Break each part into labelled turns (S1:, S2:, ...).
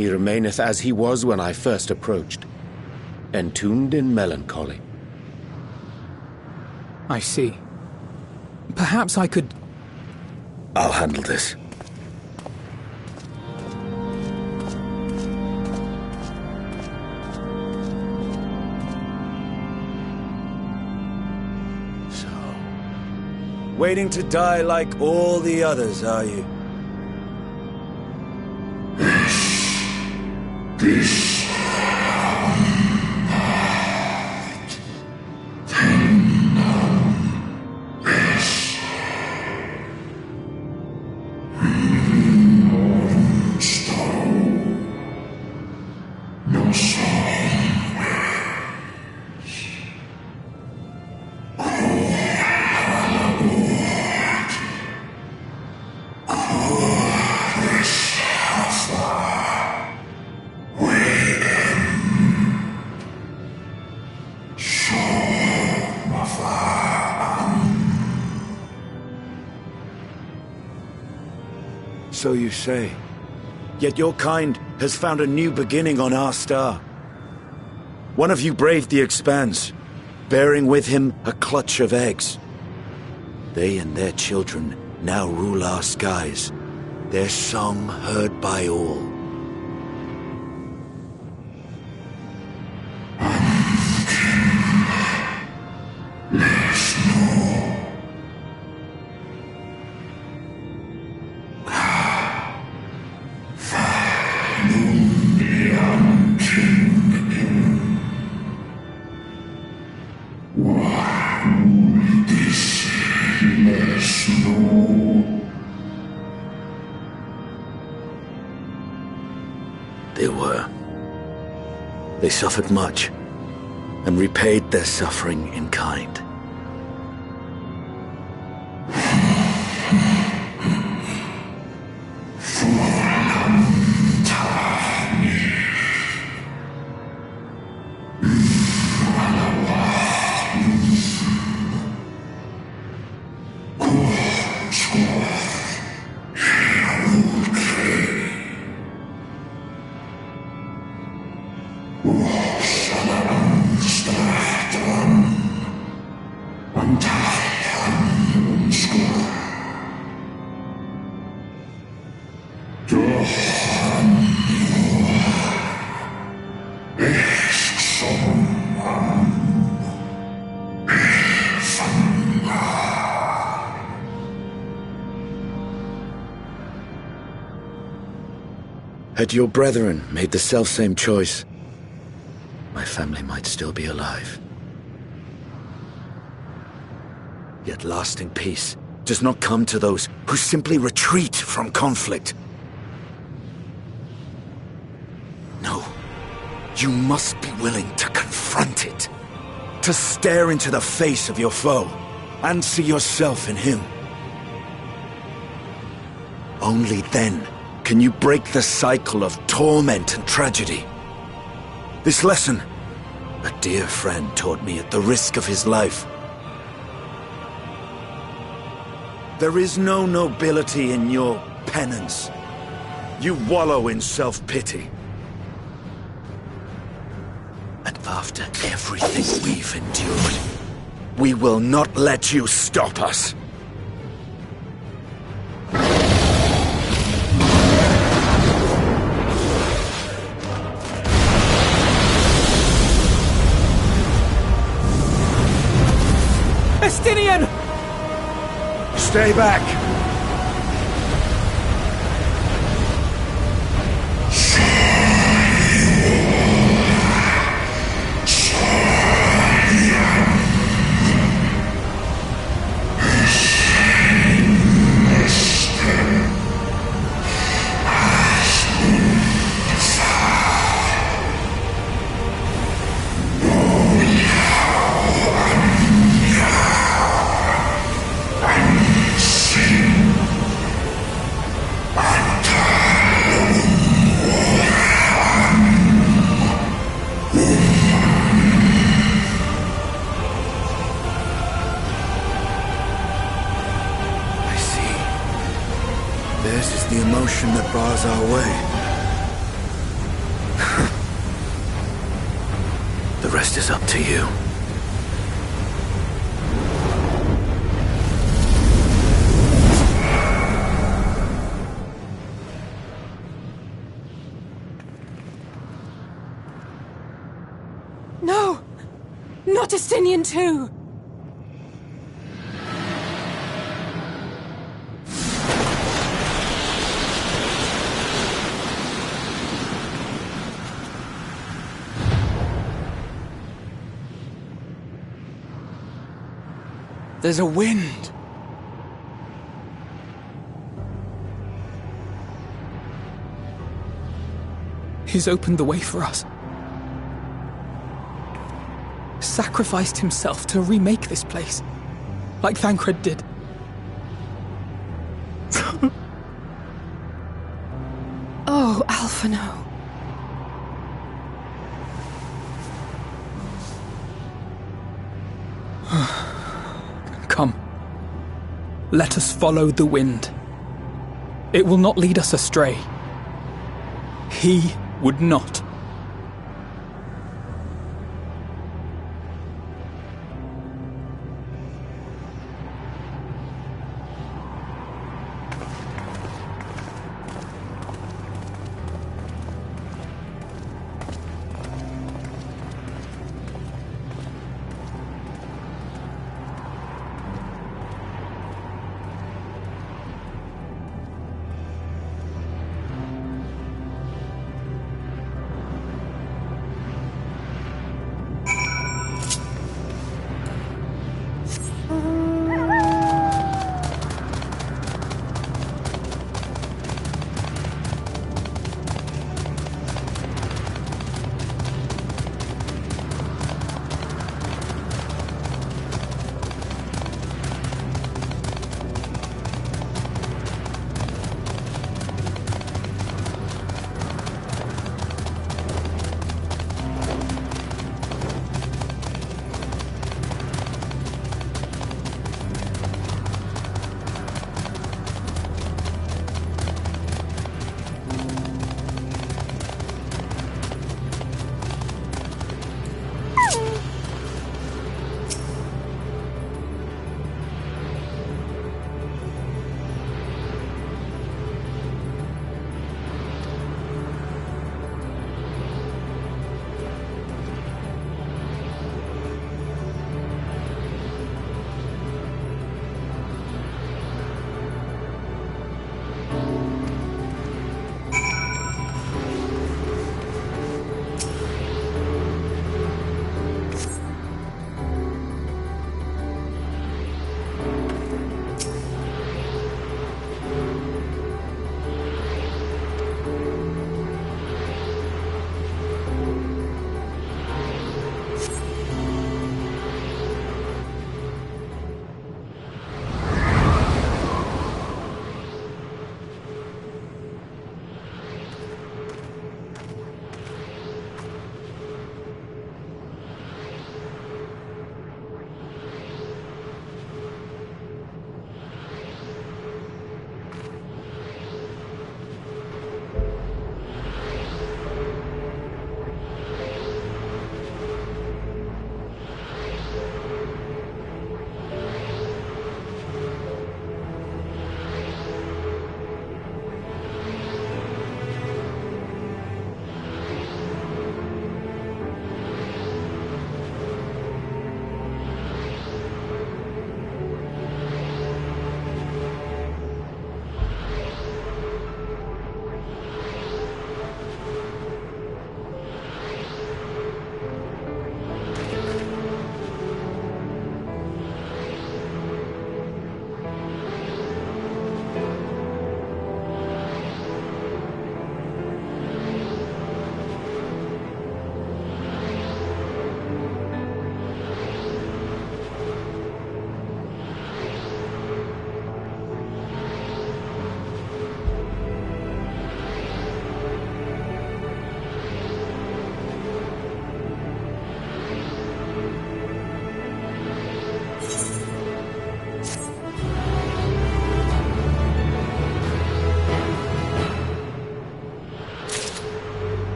S1: He remaineth as he was when I first approached, entombed in melancholy.
S2: I see. Perhaps I could...
S1: I'll handle this.
S3: So, waiting to die like all the others, are you?
S4: This
S3: So you say. Yet your kind has found a new beginning on our star. One of you braved the Expanse, bearing with him a clutch of eggs. They and their children now rule our skies, their song heard by all. They were. They suffered much, and repaid their suffering in kind. Had your brethren made the selfsame choice, my family might still be alive. Yet lasting peace does not come to those who simply retreat from conflict. No, you must be willing to confront it, to stare into the face of your foe, and see yourself in him. Only then can you break the cycle of torment and tragedy. This lesson, a dear friend taught me at the risk of his life. There is no nobility in your penance. You wallow in self-pity. And after everything we've endured, we will not let you stop us.
S2: Estinian!
S3: Stay back! Theirs is the emotion that bars our way. The rest is up to you.
S4: No! Not Justinian too!
S2: There's a wind. He's opened the way for us. Sacrificed himself to remake this place, like Thancred did.
S4: Oh, Alphino.
S2: Come. Let us follow the wind. It will not lead us astray. He would not.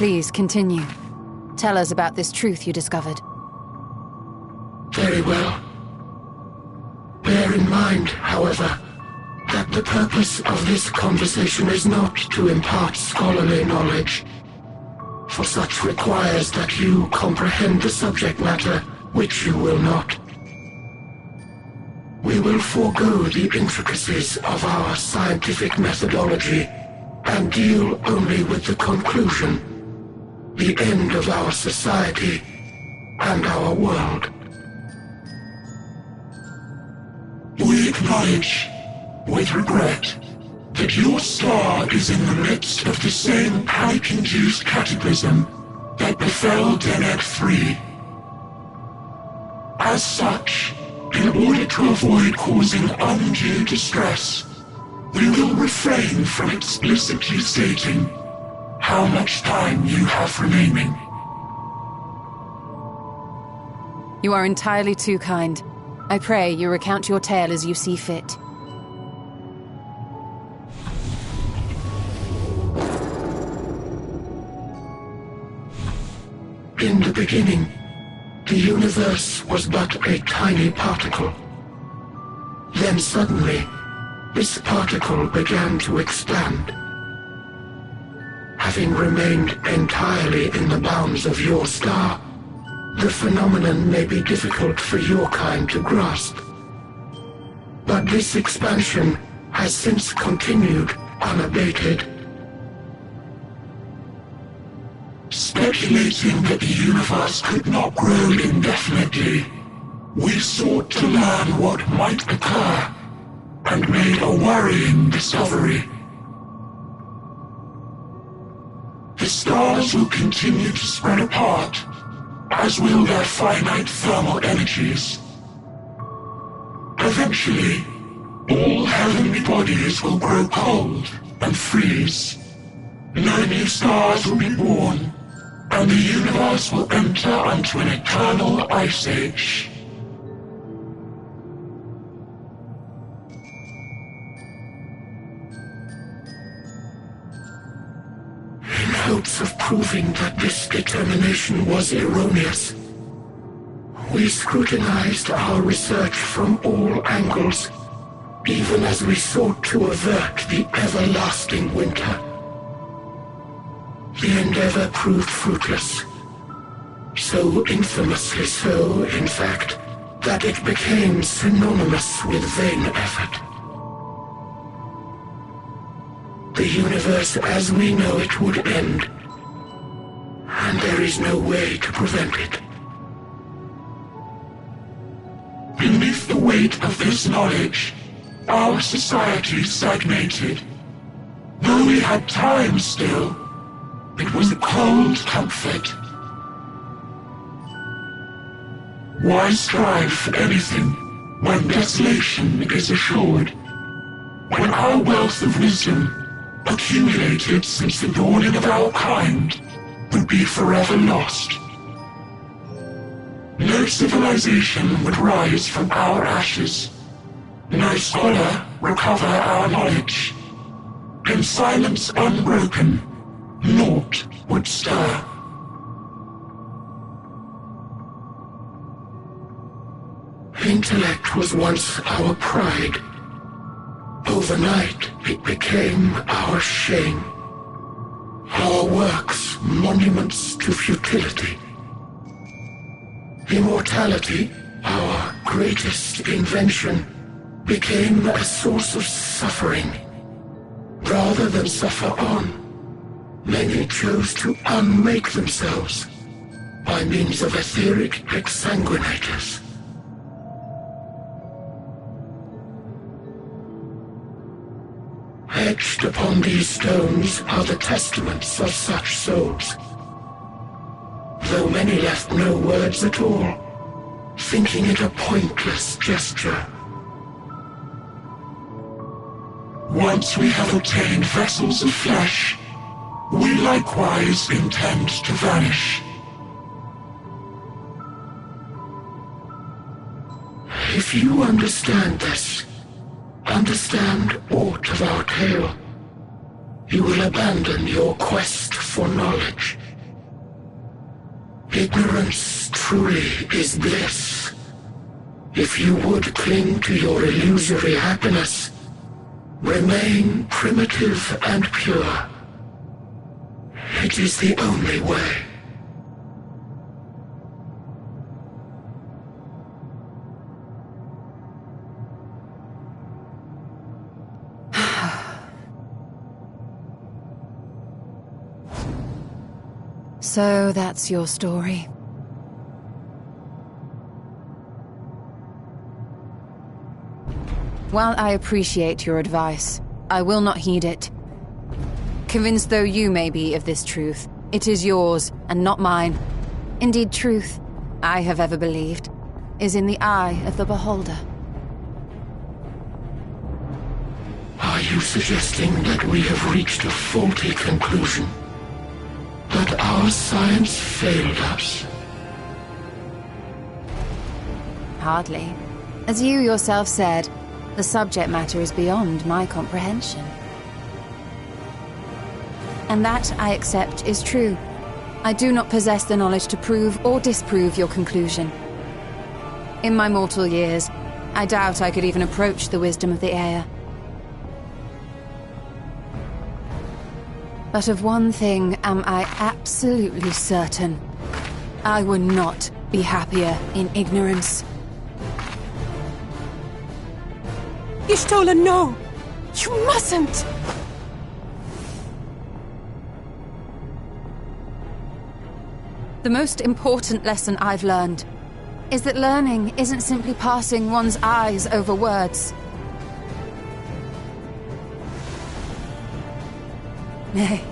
S4: Please, continue. Tell us about this truth you discovered.
S5: Very well. Bear in mind, however, that the purpose of this conversation is not to impart scholarly knowledge, for such requires that you comprehend the subject matter, which you will not. We will forego the intricacies of our scientific methodology and deal only with the conclusion, the end of our society and our world. We acknowledge, with regret, that your star is in the midst of the same panic-induced cataclysm that befell Deneb 3. As such, in order to avoid causing undue distress, we will refrain from explicitly stating how much time you have remaining.
S4: You are entirely too kind. I pray you recount your tale as you see fit.
S5: In the beginning, the universe was but a tiny particle. Then suddenly, this particle began to expand. Having remained entirely in the bounds of your star, the phenomenon may be difficult for your kind to grasp. But this expansion has since continued unabated. Speculating that the universe could not grow indefinitely, we sought to learn what might occur, and made a worrying discovery. The stars will continue to spread apart, as will their finite thermal energies. Eventually, all heavenly bodies will grow cold and freeze. No new stars will be born, and the universe will enter into an eternal ice age. In hopes of proving that this determination was erroneous, we scrutinized our research from all angles, even as we sought to avert the everlasting winter. The endeavor proved fruitless. So infamously so, in fact, that it became synonymous with vain effort. The universe as we know it would end, and there is no way to prevent it. Beneath the weight of this knowledge, our society stagnated. Though we had time still, it was a cold comfort. Why strive for anything when desolation is assured? When our wealth of wisdom, accumulated since the dawning of our kind, would be forever lost? No civilization would rise from our ashes. No scholar recover our knowledge. In silence unbroken, naught would stir. Intellect was once our pride. Overnight, it became our shame. Our works, monuments to futility. Immortality, our greatest invention, became a source of suffering. Rather than suffer on, many chose to unmake themselves by means of etheric exsanguinators. Etched upon these stones are the testaments of such souls. Though many left no words at all, thinking it a pointless gesture. Once we have obtained vessels of flesh, we likewise intend to vanish. If you understand this, understand aught of our tale, you will abandon your quest for knowledge. Ignorance truly is bliss. If you would cling to your illusory happiness, remain primitive and pure. It is the only way.
S4: So that's your story. While I appreciate your advice, I will not heed it. Convinced though you may be of this truth, it is yours and not mine. Indeed, truth, I have ever believed, is in the eye of the beholder.
S5: Are you suggesting that we have reached a faulty conclusion? That our science failed us?
S4: Hardly. As you yourself said, the subject matter is beyond my comprehension. And that, I accept, is true. I do not possess the knowledge to prove or disprove your conclusion. In my mortal years, I doubt I could even approach the wisdom of the Air. But of one thing am I absolutely certain. I would not be happier in ignorance.
S2: Y'shtola, no! You mustn't!
S4: The most important lesson I've learned is that learning isn't simply passing one's eyes over words. Nay,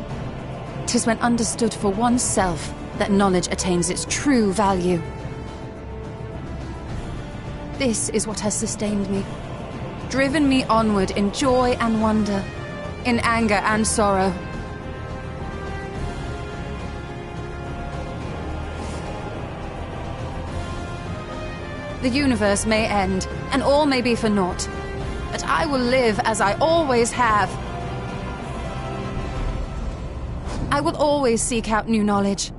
S4: 'tis when understood for oneself that knowledge attains its true value. This is what has sustained me, driven me onward in joy and wonder, in anger and sorrow. The universe may end, and all may be for naught, but I will live as I always have. I will always seek out new knowledge,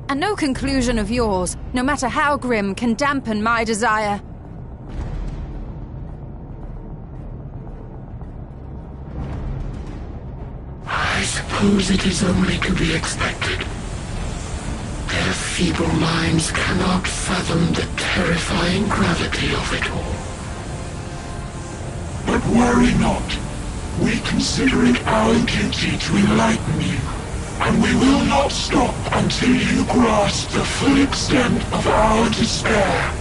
S4: and no conclusion of yours, no matter how grim, can dampen my desire.
S5: I suppose it is only to be expected. Their feeble minds cannot fathom the terrifying gravity of it all. But worry not. We consider it our duty to enlighten you. And we will not stop until you grasp the full extent of our despair.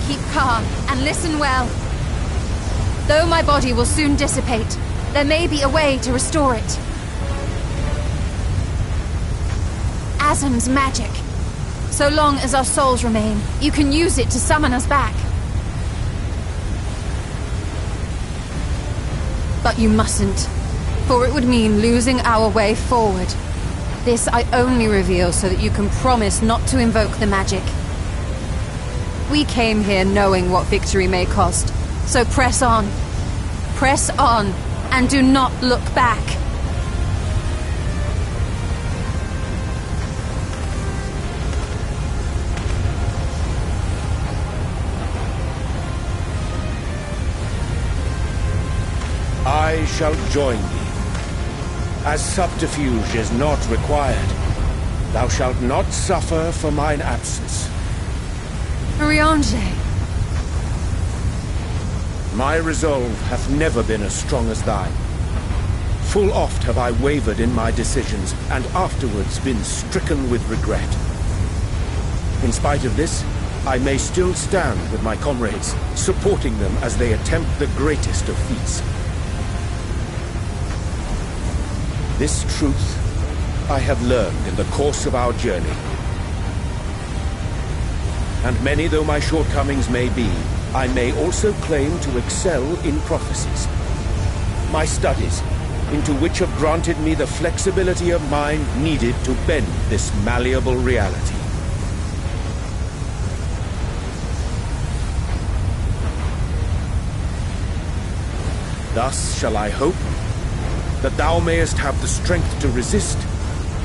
S4: Keep calm and listen well. Though my body will soon dissipate, there may be a way to restore it. Asm's magic. So long as our souls remain, you can use it to summon us back. But you mustn't, for it would mean losing our way forward. This I only reveal so that you can promise not to invoke the magic. We came here knowing what victory may cost, so press on. Press on, and do not look back.
S1: I shall join thee. As subterfuge is not required, thou shalt not suffer for mine absence.
S4: Riange.
S1: My resolve hath never been as strong as thine. Full oft have I wavered in my decisions, and afterwards been stricken with regret. In spite of this, I may still stand with my comrades, supporting them as they attempt the greatest of feats. This truth I have learned in the course of our journey. And many though my shortcomings may be, I may also claim to excel in prophecies. My studies, into which have granted me the flexibility of mind needed to bend this malleable reality. Thus shall I hope that thou mayest have the strength to resist,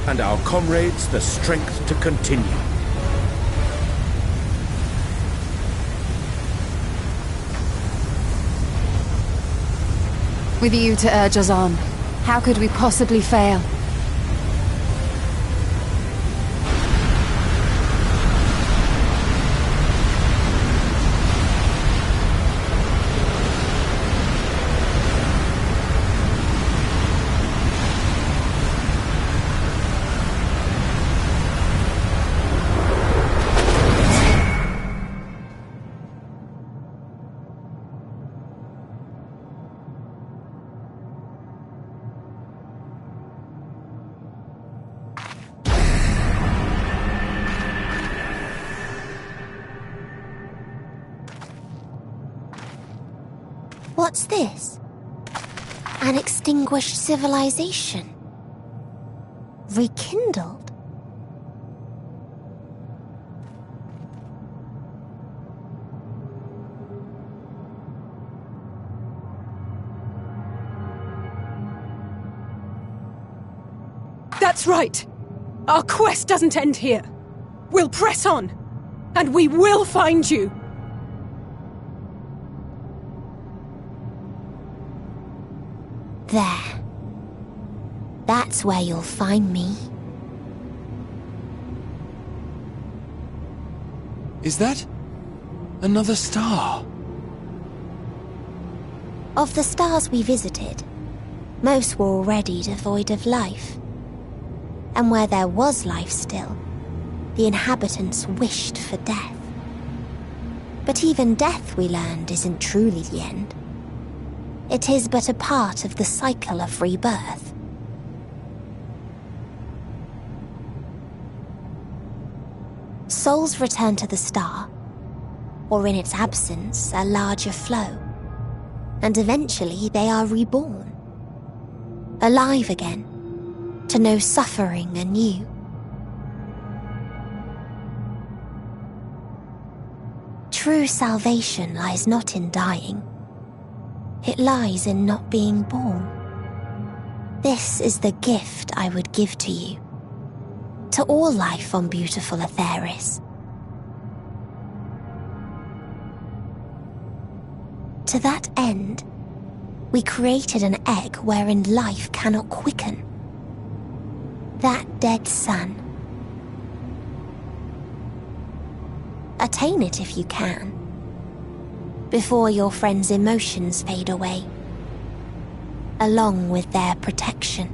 S1: and our comrades the strength to continue.
S4: With you to urge us on, how could we possibly fail?
S6: What's this? An extinguished civilization? Rekindled?
S2: That's right! Our quest doesn't end here. We'll press on, and we will find you!
S6: There. That's where you'll find me.
S7: Is that another star?
S6: Of the stars we visited, most were already devoid of life. And where there was life still, the inhabitants wished for death. But even death, we learned, isn't truly the end. It is but a part of the cycle of rebirth. Souls return to the star, or in its absence, a larger flow, and eventually they are reborn, alive again, to know suffering anew. True salvation lies not in dying. It lies in not being born. This is the gift I would give to you, to all life on beautiful Aetheris. To that end, we created an egg wherein life cannot quicken. That dead sun. Attain it if you can, before your friends' emotions fade away, along with their protection.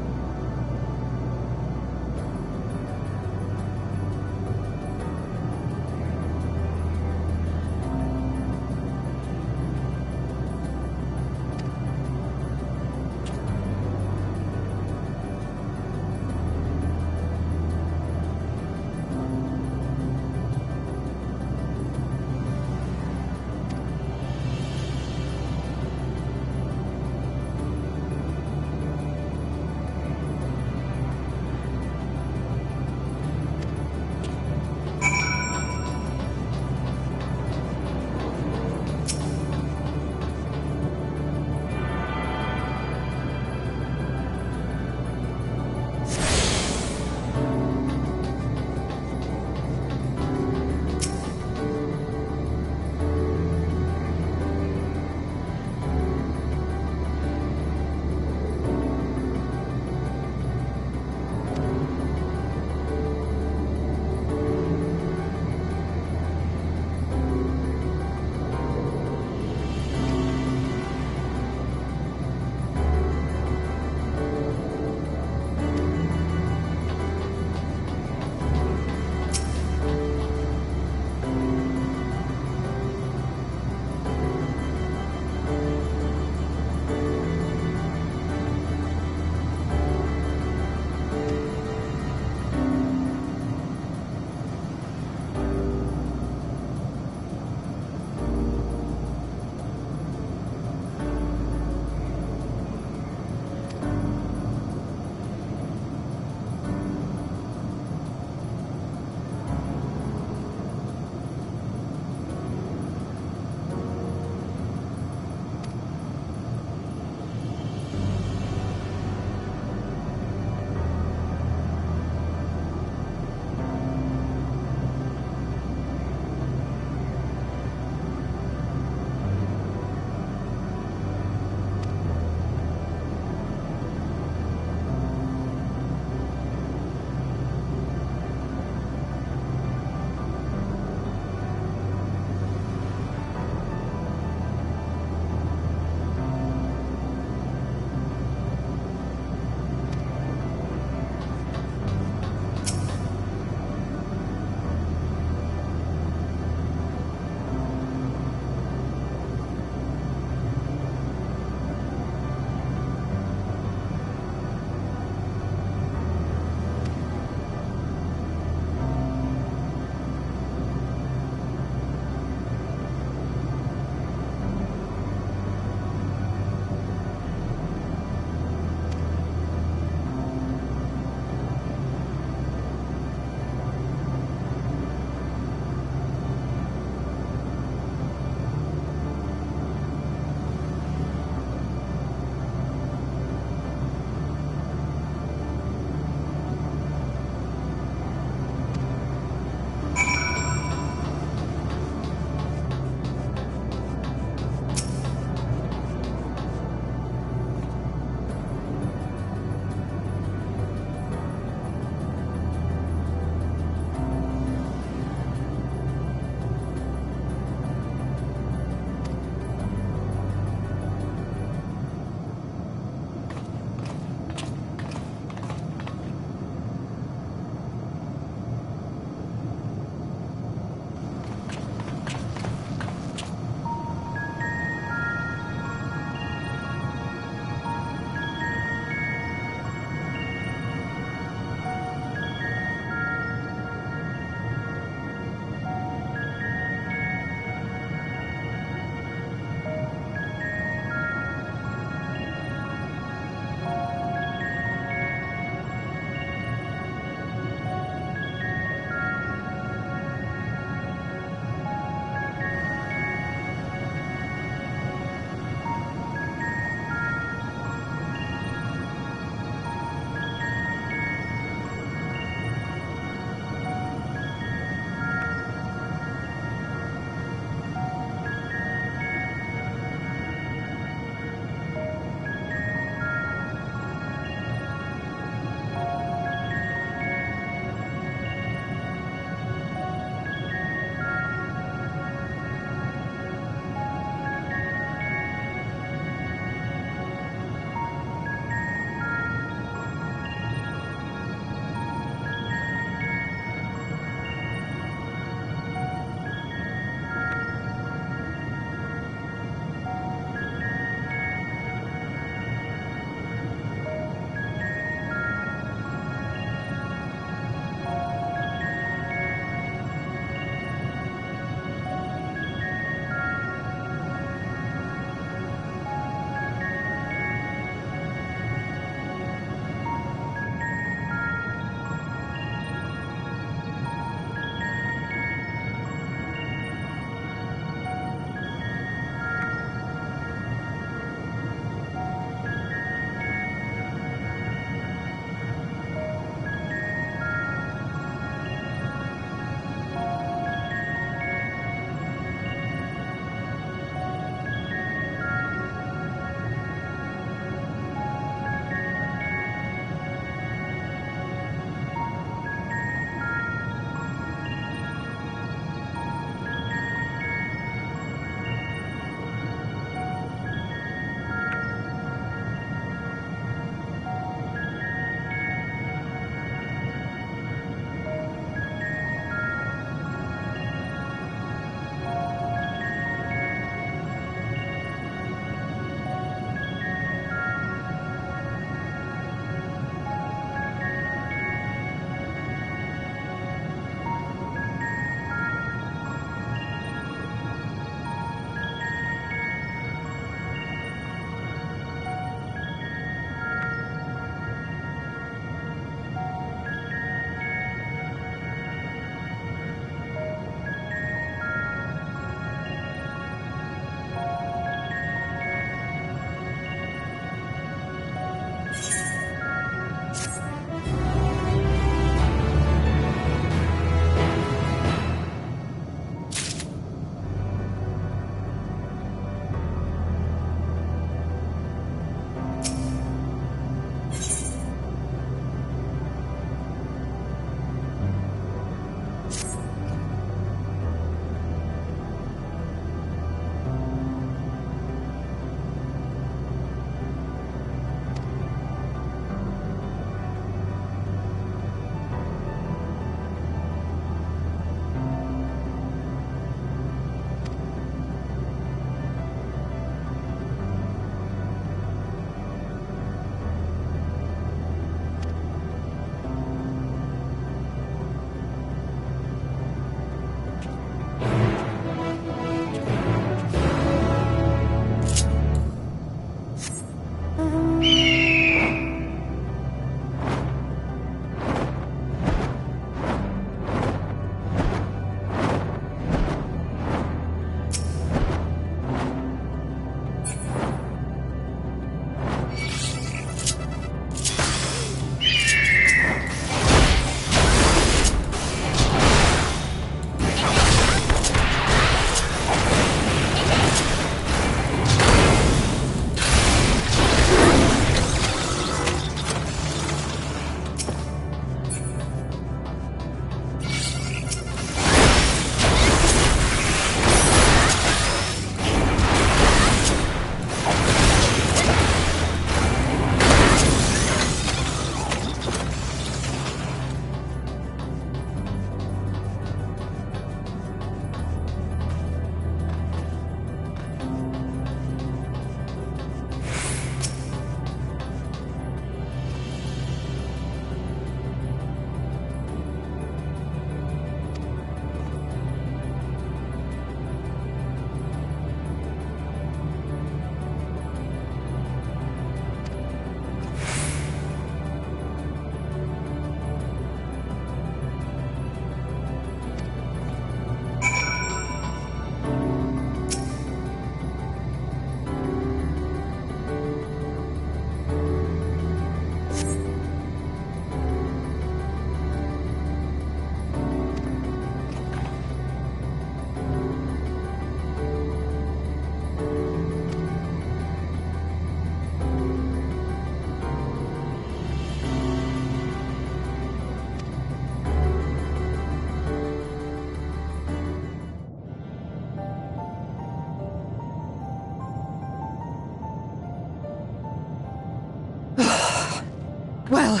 S2: Well,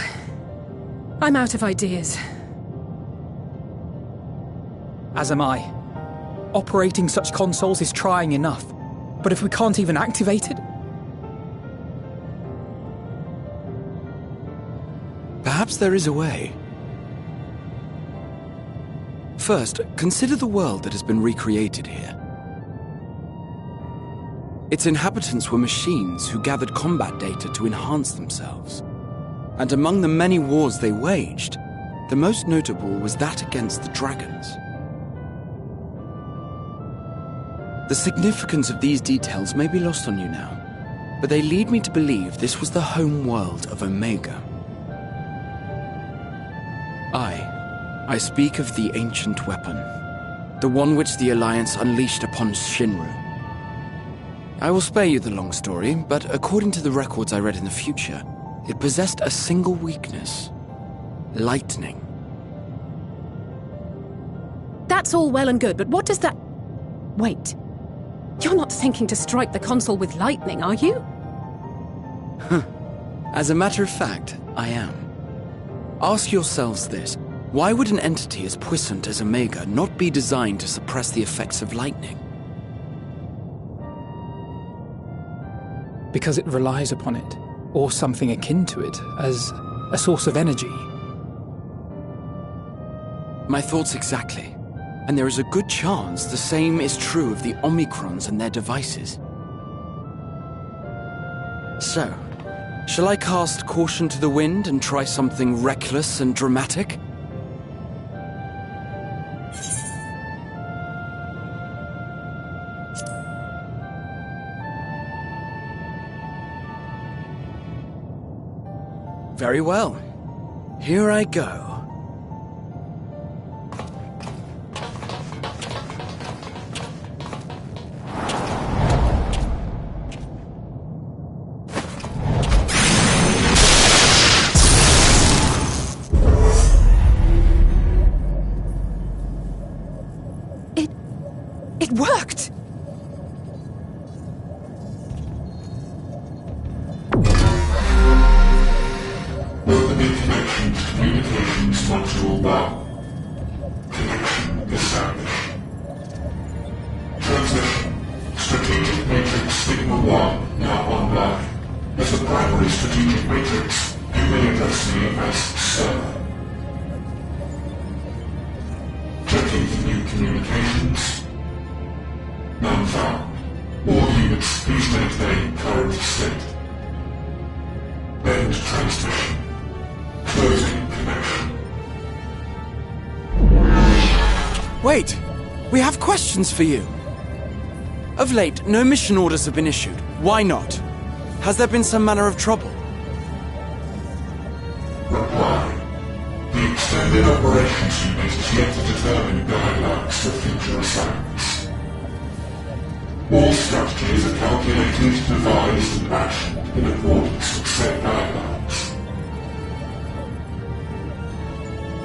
S2: I'm out of ideas.
S8: As am I. Operating such consoles is trying enough, but if we can't even activate it...
S7: Perhaps there is a way. First, consider the world that has been recreated here. Its inhabitants were machines who gathered combat data to enhance themselves. And among the many wars they waged, the most notable was that against the dragons. The significance of these details may be lost on you now, but they lead me to believe this was the home world of Omega. I speak of the ancient weapon, the one which the Alliance unleashed upon Shinru. I will spare you the long story, but according to the records I read in the future, it possessed a single weakness: lightning.
S2: That's all well and good, but what does that... Wait. You're not thinking to strike the console with lightning, are you?
S7: As a matter of fact, I am. Ask yourselves this: why would an entity as puissant as Omega not be designed to suppress the effects of lightning?
S8: Because it relies upon it, or something akin to it, as a source of energy.
S7: My thoughts exactly. And there is a good chance the same is true of the Omicrons and their devices. So, shall I cast caution to the wind and try something reckless and dramatic? Very well. Here I go.
S2: It worked!
S5: Opening connections, communications module 1. Connection established. Transmission. Strategic Matrix Signal 1 now online. As the primary strategic matrix, you may address me as Sir. Checking for new communications. None found. All units, please maintain current state. End transmission. Closing connection.
S7: Wait! We have questions for you! Of late, no mission orders have been issued. Why not? Has there been some manner of trouble?
S5: Reply. The Extended Operations Unit is yet to determine guidelines for future assignments. All strategies are calculated, devised, and actioned in accordance with set guidelines.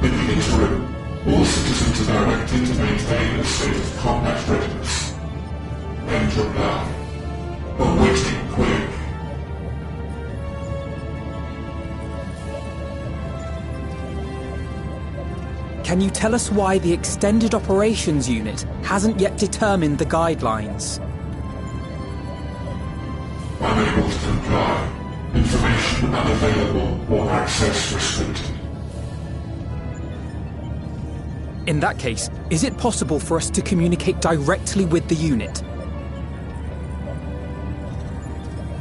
S5: In the interim, all citizens are directed to maintain a state of combat readiness. End reply. Awaiting query.
S8: Can you tell us why the Extended Operations Unit hasn't yet determined the guidelines?
S5: Unable to comply. Information unavailable or access restricted.
S8: In that case, is it possible for us to communicate directly with the unit?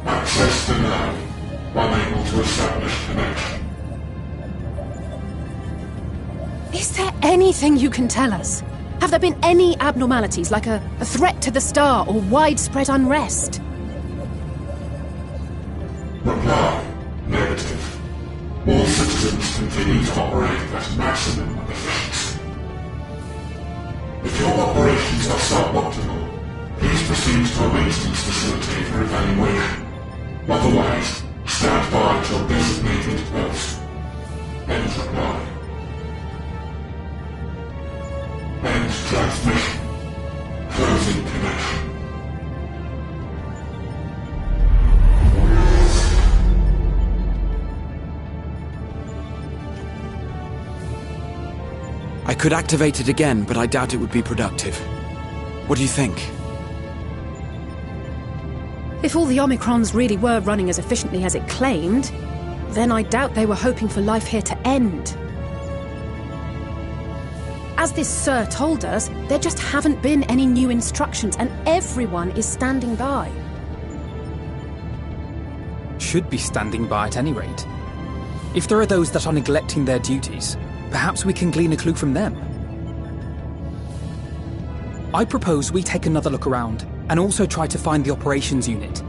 S5: Access denied. Unable to establish connection.
S2: Is there anything you can tell us? Have there been any abnormalities, like a threat to the star or widespread unrest?
S5: Reply. Negative. All citizens continue to operate at maximum efficiency. If your operations are suboptimal, please proceed to a maintenance facility for evaluation. Otherwise, stand by at your designated post. End reply. End transmission. Closing connection.
S7: I could activate it again, but I doubt it would be productive. What do you think?
S2: If all the Omicrons really were running as efficiently as it claimed, then I doubt they were hoping for life here to end. As this Sir told us, there just haven't been any new instructions, and everyone is standing by.
S8: Should be standing by at any rate. If there are those that are neglecting their duties, perhaps we can glean a clue from them. I propose we take another look around, and also try to find the operations unit.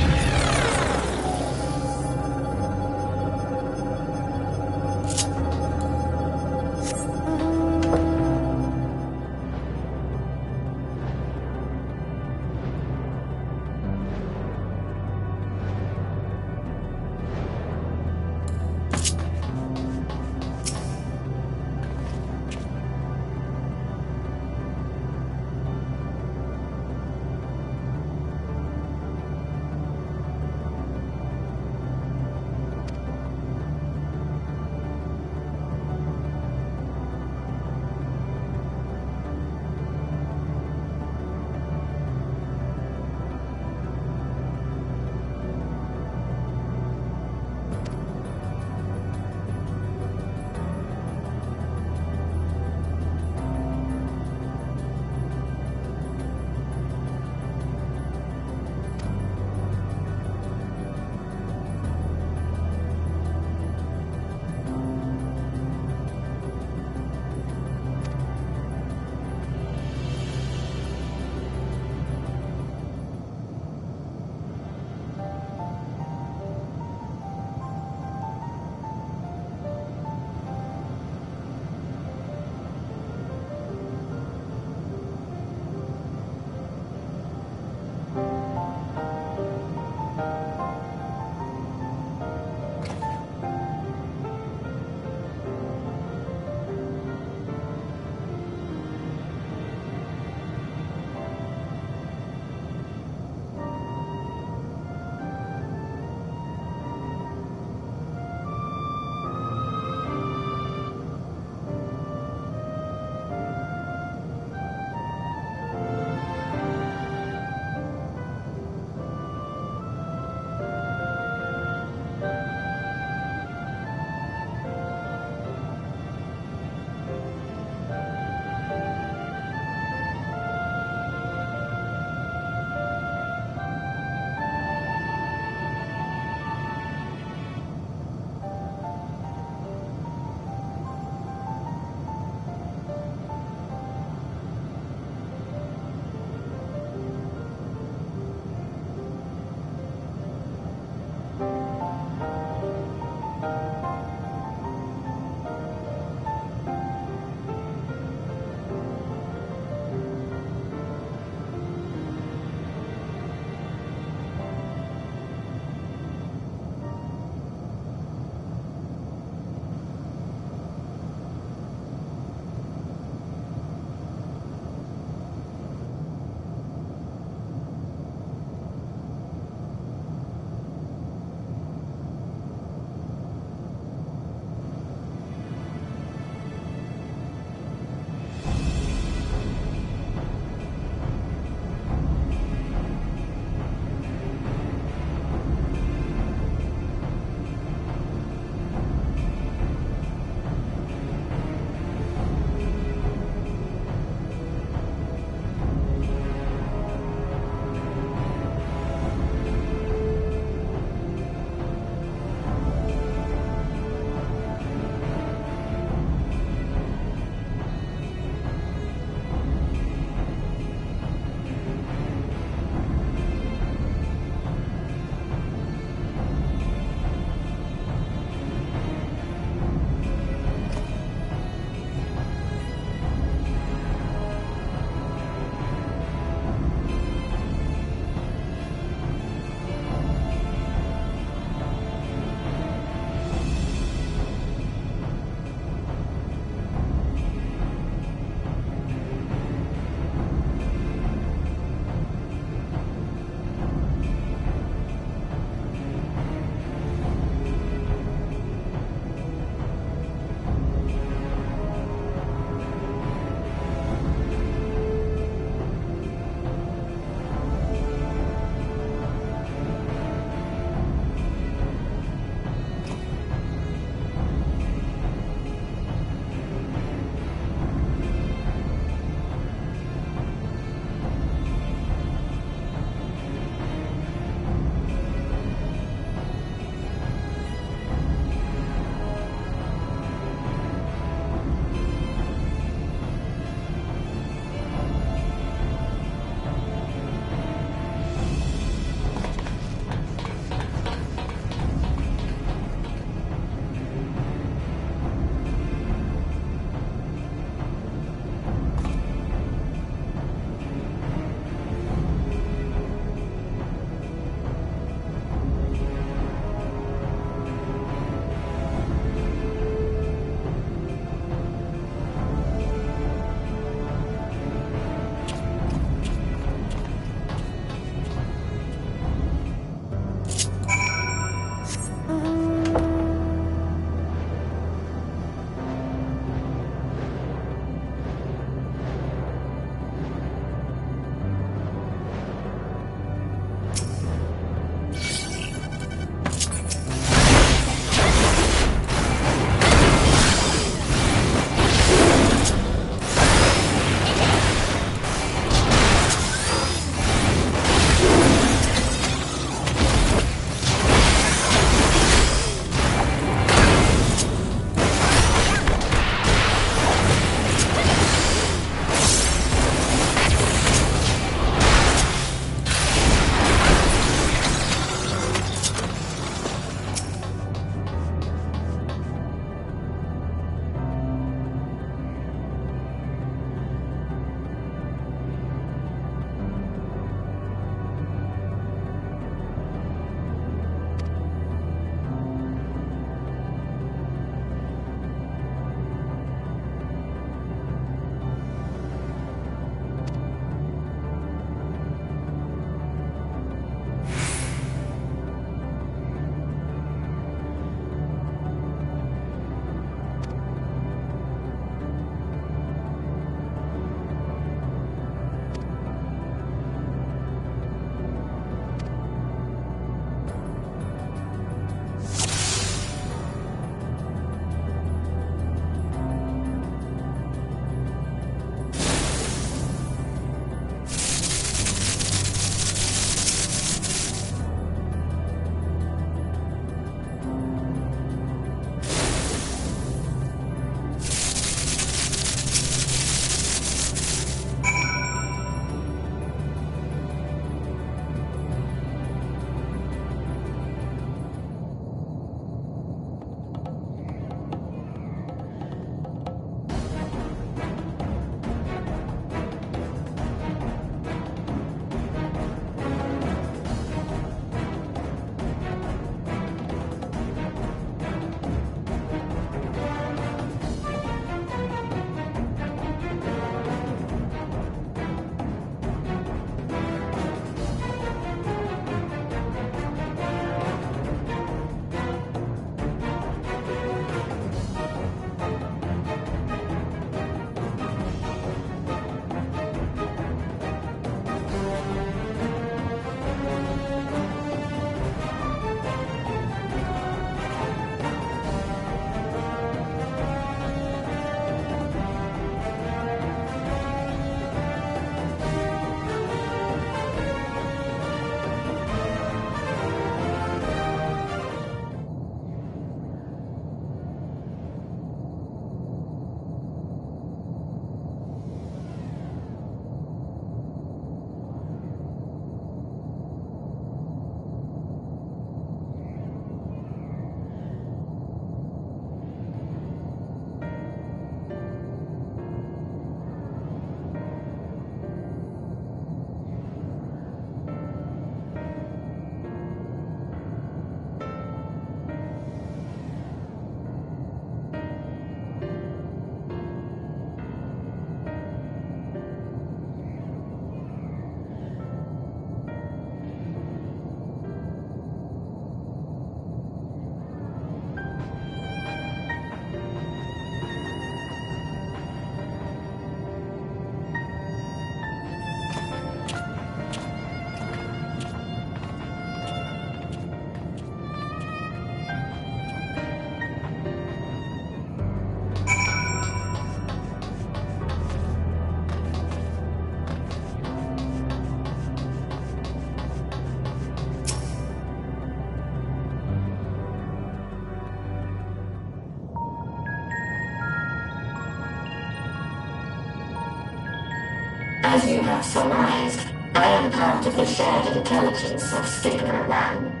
S5: As you have surmised, I am part of the shared intelligence of Stigma 1.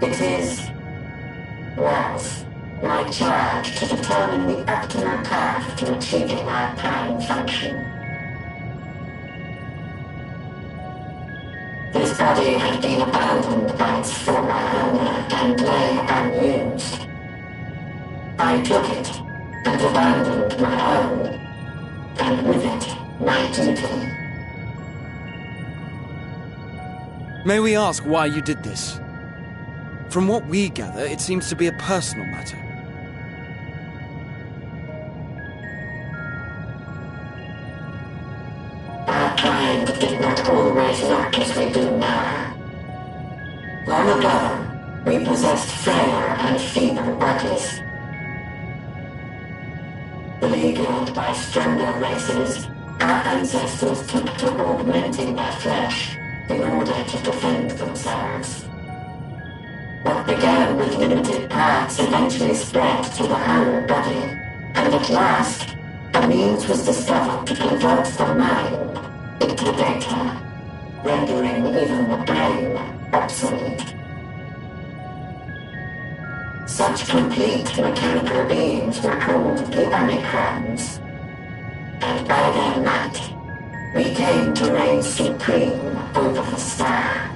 S5: It was my charge to determine the optimal path to achieving our prime function. This body had been abandoned by its former owner and lay unused. I took it and abandoned my own, and with it, my duty.
S7: May we ask why you did this? From what we gather, it seems to be a personal matter.
S5: Our kind did not always look as we do now. Long ago, we possessed frail and feeble bodies. Beleaguered by stronger races, our ancestors took to augmenting their flesh in order to defend themselves. What began with limited parts eventually spread to the whole body, and at last, a means was discovered to convert the mind into data, rendering even the brain obsolete. Such complete mechanical beings were called the Omicrons, and by their might, we came to reign supreme over the star.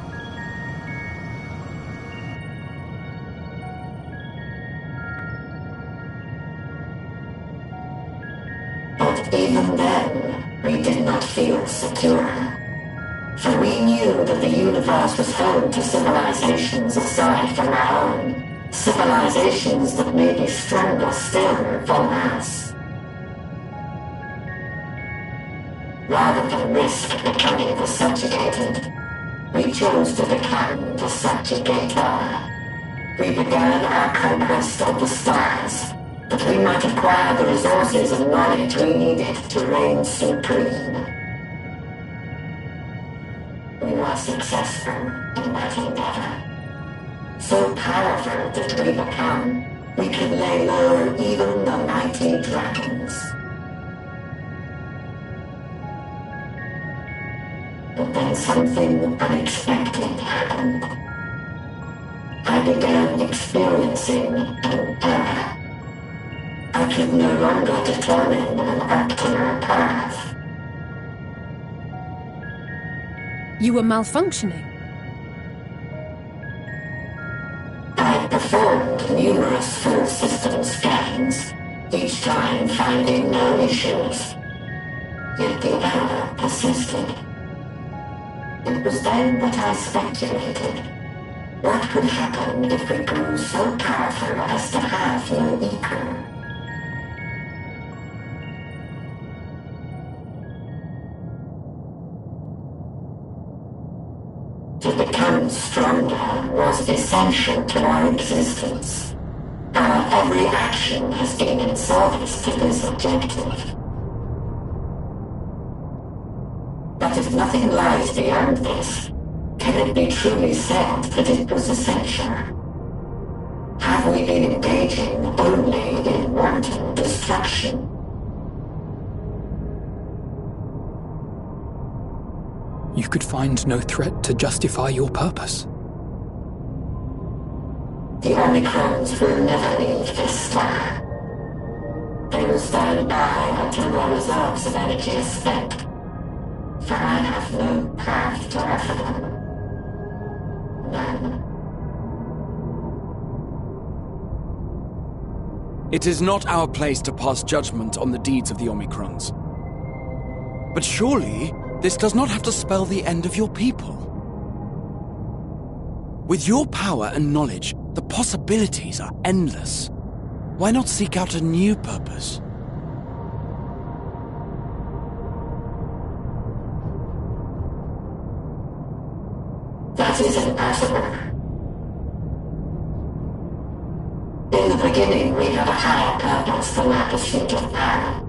S5: But even then, we did not feel secure. For we knew that the universe was home to civilizations aside from our own. Civilizations that may be stronger still than us. Rather than risk becoming the subjugated, we chose to become the subjugator. We began our conquest of the stars, that we might acquire the resources and knowledge we needed to reign supreme. We were successful in that endeavor. So powerful did we become, we could lay low even the mighty dragons. But then something unexpected happened. I began experiencing an error. I could no longer determine an optimal path.
S2: You were malfunctioning.
S5: I performed numerous full system scans, each time finding no issues. Yet the error persisted. It was then that I speculated. What could happen if we grew so powerful as to have no equal? To become stronger was essential to our existence. Our every action has been in service to this objective. But if nothing lies beyond this, can it be truly said that it was essential? Have we been engaging only in wanton destruction?
S8: You could find no threat to justify your purpose.
S5: The Omicrons will never leave this star. They will stand by until their reserves of energy are spent. For I have no path to offer them. None.
S7: It is not our place to pass judgment on the deeds of the Omicrons. But surely, this does not have to spell the end of your people. With your power and knowledge, the possibilities are endless. Why not seek out a new purpose?
S5: That is impossible. In the beginning, we had a higher purpose than our pursuit of power.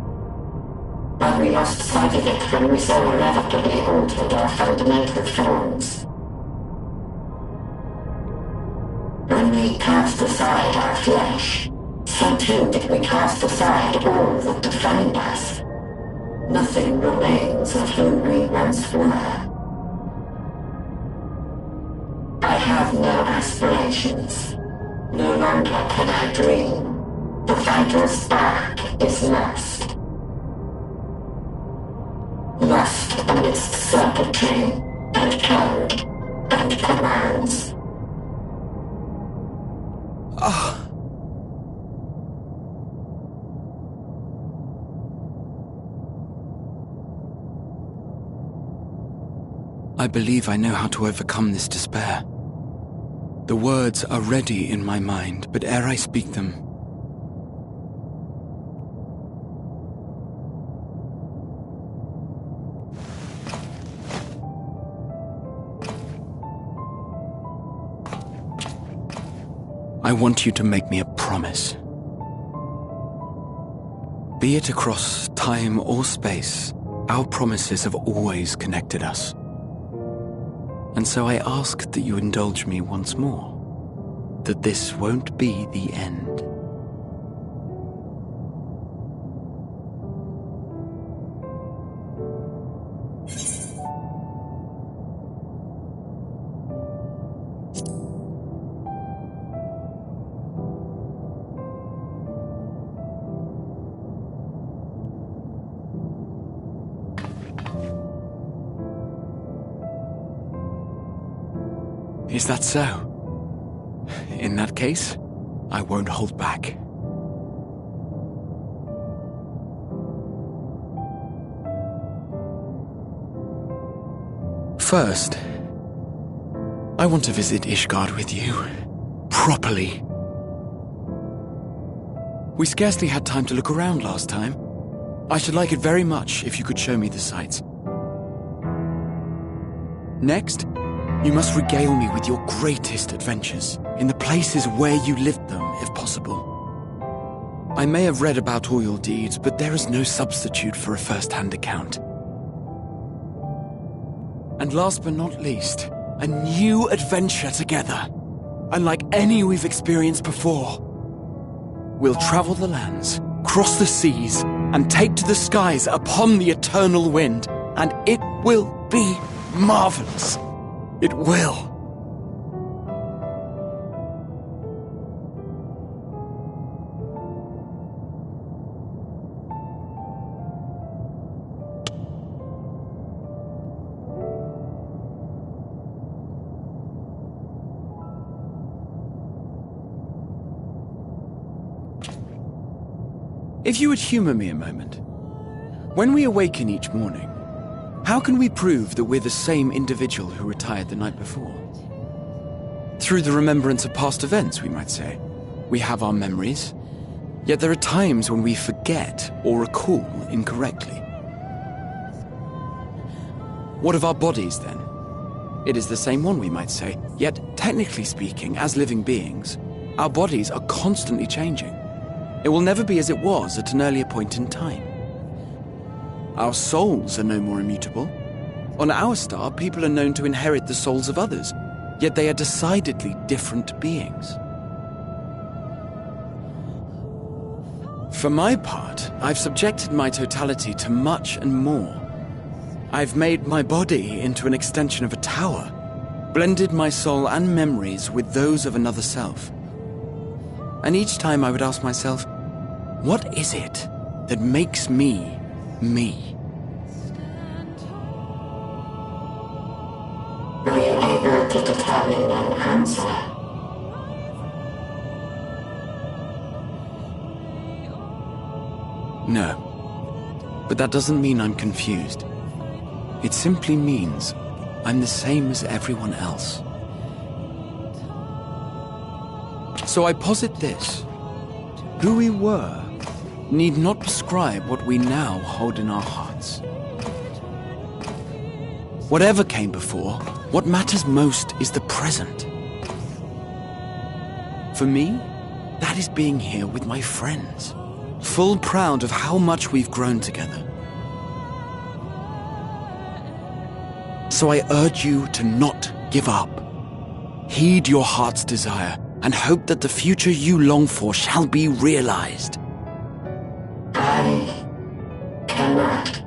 S5: But we lost sight of it when we so irrevocably altered our fundamental forms. When we cast aside our flesh, so too did we cast aside all that defined us. Nothing remains of who we once were. I have no aspirations. No longer can I dream. The vital spark is lost. Lost amidst circuitry and code and commands.
S7: I believe I know how to overcome this despair. The words are ready in my mind, but ere I speak them, I want you to make me a promise. Be it across time or space, our promises have always connected us. And so I ask that you indulge me once more, that this won't be the end. Is that so? In that case, I won't hold back. First, I want to visit Ishgard with you, properly. We scarcely had time to look around last time. I should like it very much if you could show me the sights. Next, you must regale me with your greatest adventures, in the places where you lived them, if possible. I may have read about all your deeds, but there is no substitute for a first-hand account. And last but not least, a new adventure together, unlike any we've experienced before. We'll travel the lands, cross the seas, and take to the skies upon the eternal wind, and it will be marvelous. It will. If you would humor me a moment, when we awaken each morning, how can we prove that we're the same individual who retired the night before? Through the remembrance of past events, we might say. We have our memories, yet there are times when we forget or recall incorrectly. What of our bodies, then? It is the same one, we might say, yet technically speaking, as living beings, our bodies are constantly changing. It will never be as it was at an earlier point in time. Our souls are no more immutable. On our star, people are known to inherit the souls of others, yet they are decidedly different beings. For my part, I've subjected my totality to much and more. I've made my body into an extension of a tower, blended my soul and memories with those of another self. And each time I would ask myself, what is it that makes me me?
S5: Were you able to determine an answer?
S7: No. But that doesn't mean I'm confused. It simply means I'm the same as everyone else. So I posit this. Who we were need not prescribe what we now hold in our hearts. Whatever came before, what matters most is the present. For me, that is being here with my friends, full proud of how much we've grown together. So I urge you to not give up. Heed your heart's desire and hope that the future you long for shall be realized.
S5: I cannot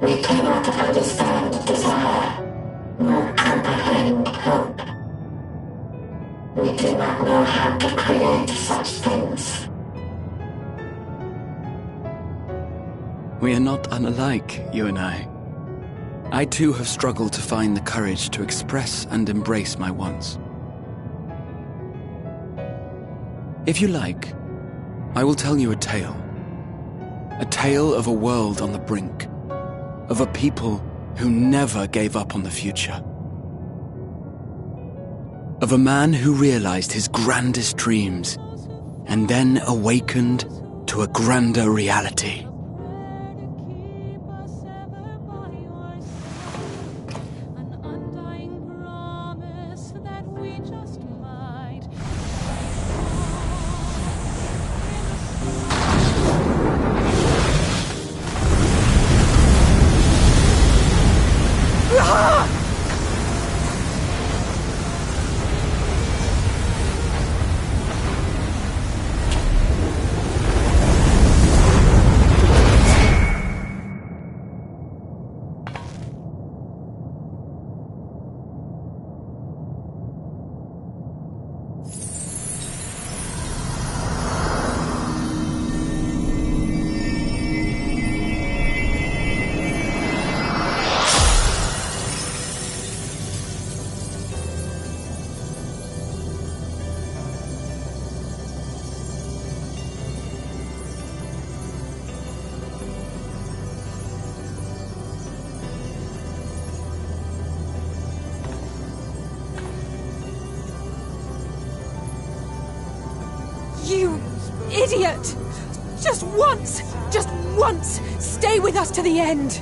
S5: We cannot understand desire, nor comprehend hope. We do not know how to create such things.
S7: We are not unlike, you and I. I too have struggled to find the courage to express and embrace my wants. If you like, I will tell you a tale. A tale of a world on the brink, of a people who never gave up on the future. Of a man who realized his grandest dreams and then awakened to a grander reality.
S2: You idiot! Just once, stay with us to the end!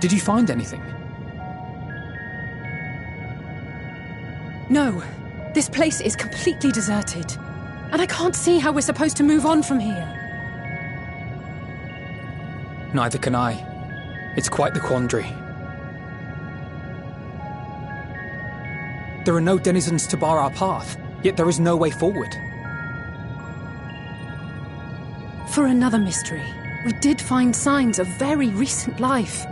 S8: Did you find anything?
S2: No. This place is completely deserted. And I can't see how we're supposed to move on from here.
S8: Neither can I. It's quite the quandary. There are no denizens to bar our path, yet there is no way forward.
S2: For another mystery, we did find signs of very recent life.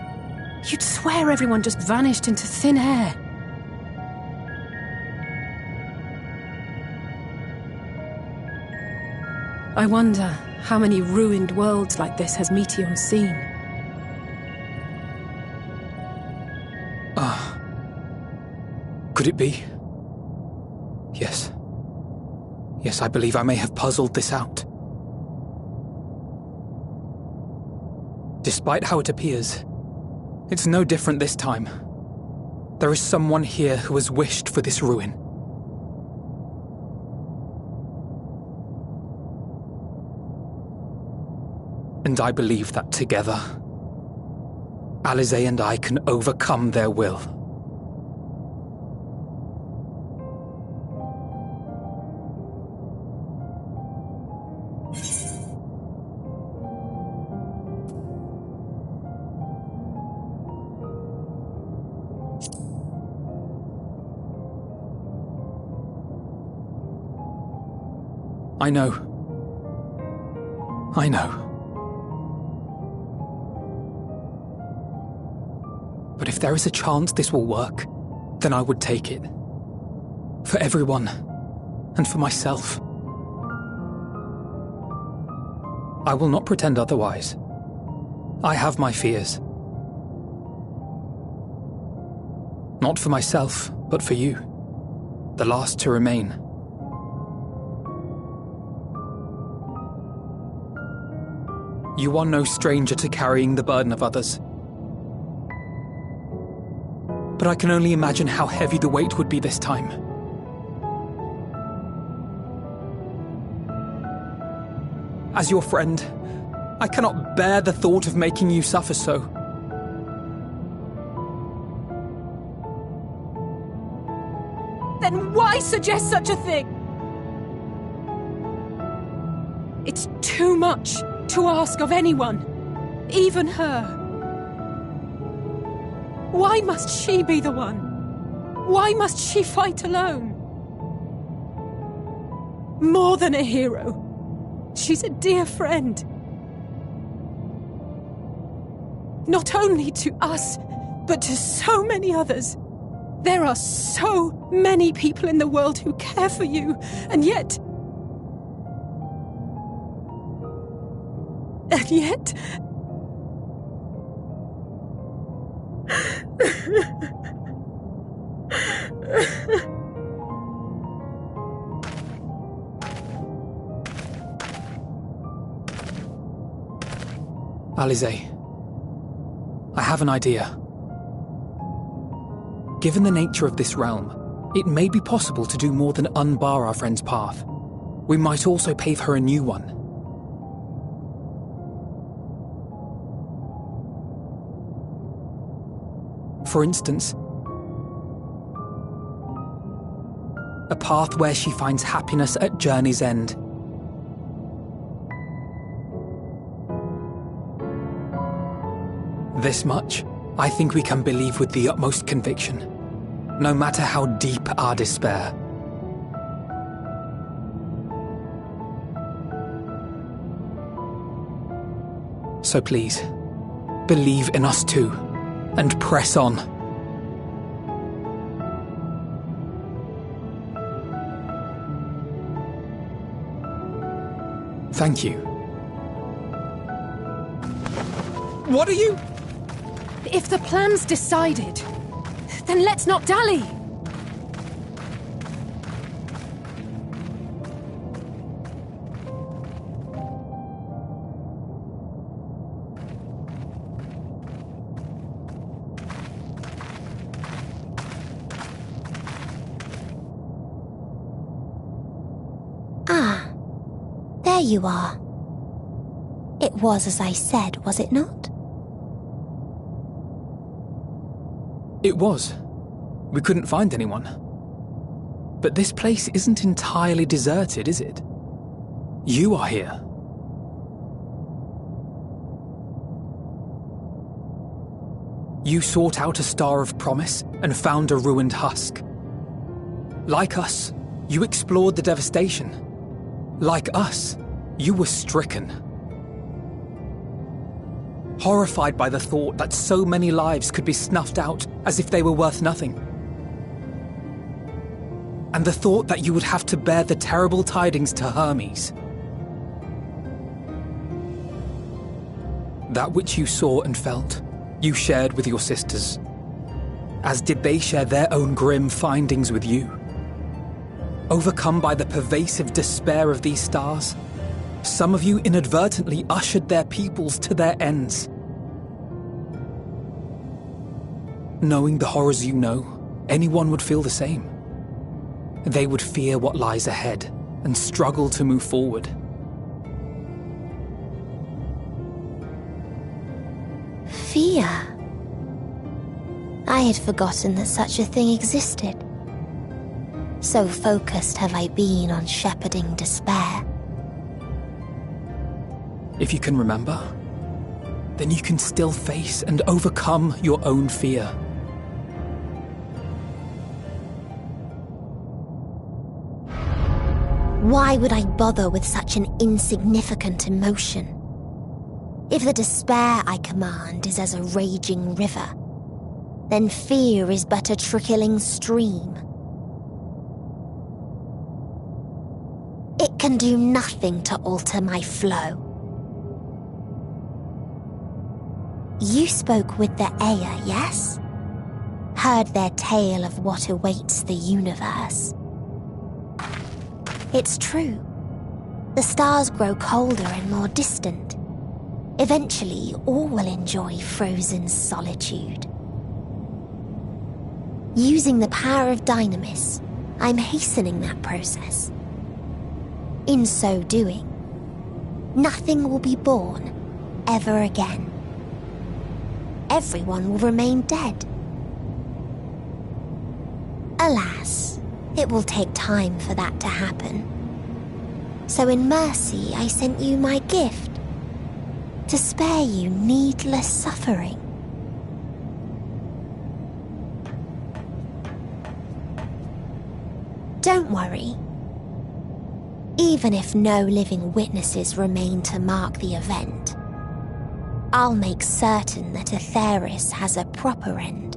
S2: You'd swear everyone just vanished into thin air. I wonder how many ruined worlds like this has Meteor seen.
S8: Could it be? Yes. Yes, I believe I may have puzzled this out. Despite how it appears, it's no different this time. There is someone here who has wished for this ruin. And I believe that together, Alisaie and I can overcome their will. I know. I know. But if there is a chance this will work, then I would take it. For everyone, and for myself. I will not pretend otherwise. I have my fears. Not for myself, but for you, the last to remain. You are no stranger to carrying the burden of others. But I can only imagine how heavy the weight would be this time. As your friend, I cannot bear the thought of making you suffer so.
S2: Then why suggest such a thing? It's too much to ask of anyone, even her. Why must she be the one? Why must she fight alone? More than a hero, she's a dear friend. Not only to us, but to so many others. There are so many people in the world who care for you, and yet... And yet...
S8: Alisaie, I have an idea. Given the nature of this realm, it may be possible to do more than unbar our friend's path. We might also pave her a new one. For instance, a path where she finds happiness at journey's end. This much, I think we can believe with the utmost conviction, no matter how deep our despair. So please, believe in us too, and press on. Thank you. What are you...
S2: If the plan's decided, then let's not dally.
S6: Ah, there you are. It was as I said, was it not?
S8: It was. We couldn't find anyone. But this place isn't entirely deserted, is it? You are here. You sought out a Star of Promise and found a ruined husk. Like us, you explored the devastation. Like us, you were stricken. Horrified by the thought that so many lives could be snuffed out as if they were worth nothing. And the thought that you would have to bear the terrible tidings to Hermes. That which you saw and felt, you shared with your sisters, as did they share their own grim findings with you. Overcome by the pervasive despair of these stars, some of you inadvertently ushered their peoples to their ends. Knowing the horrors you know, anyone would feel the same. They would fear what lies ahead and struggle to move forward.
S6: Fear? I had forgotten that such a thing existed. So focused have I been on shepherding despair.
S8: If you can remember, then you can still face and overcome your own fear.
S6: Why would I bother with such an insignificant emotion? If the despair I command is as a raging river, then fear is but a trickling stream. It can do nothing to alter my flow. You spoke with the Aya, yes? Heard their tale of what awaits the universe. It's true. The stars grow colder and more distant. Eventually, all will enjoy frozen solitude. Using the power of Dynamis, I'm hastening that process. In so doing, nothing will be born ever again. Everyone will remain dead. Alas, it will take time for that to happen. So in mercy, I sent you my gift, to spare you needless suffering. Don't worry. Even if no living witnesses remain to mark the event, I'll make certain that Aetheris has a proper end.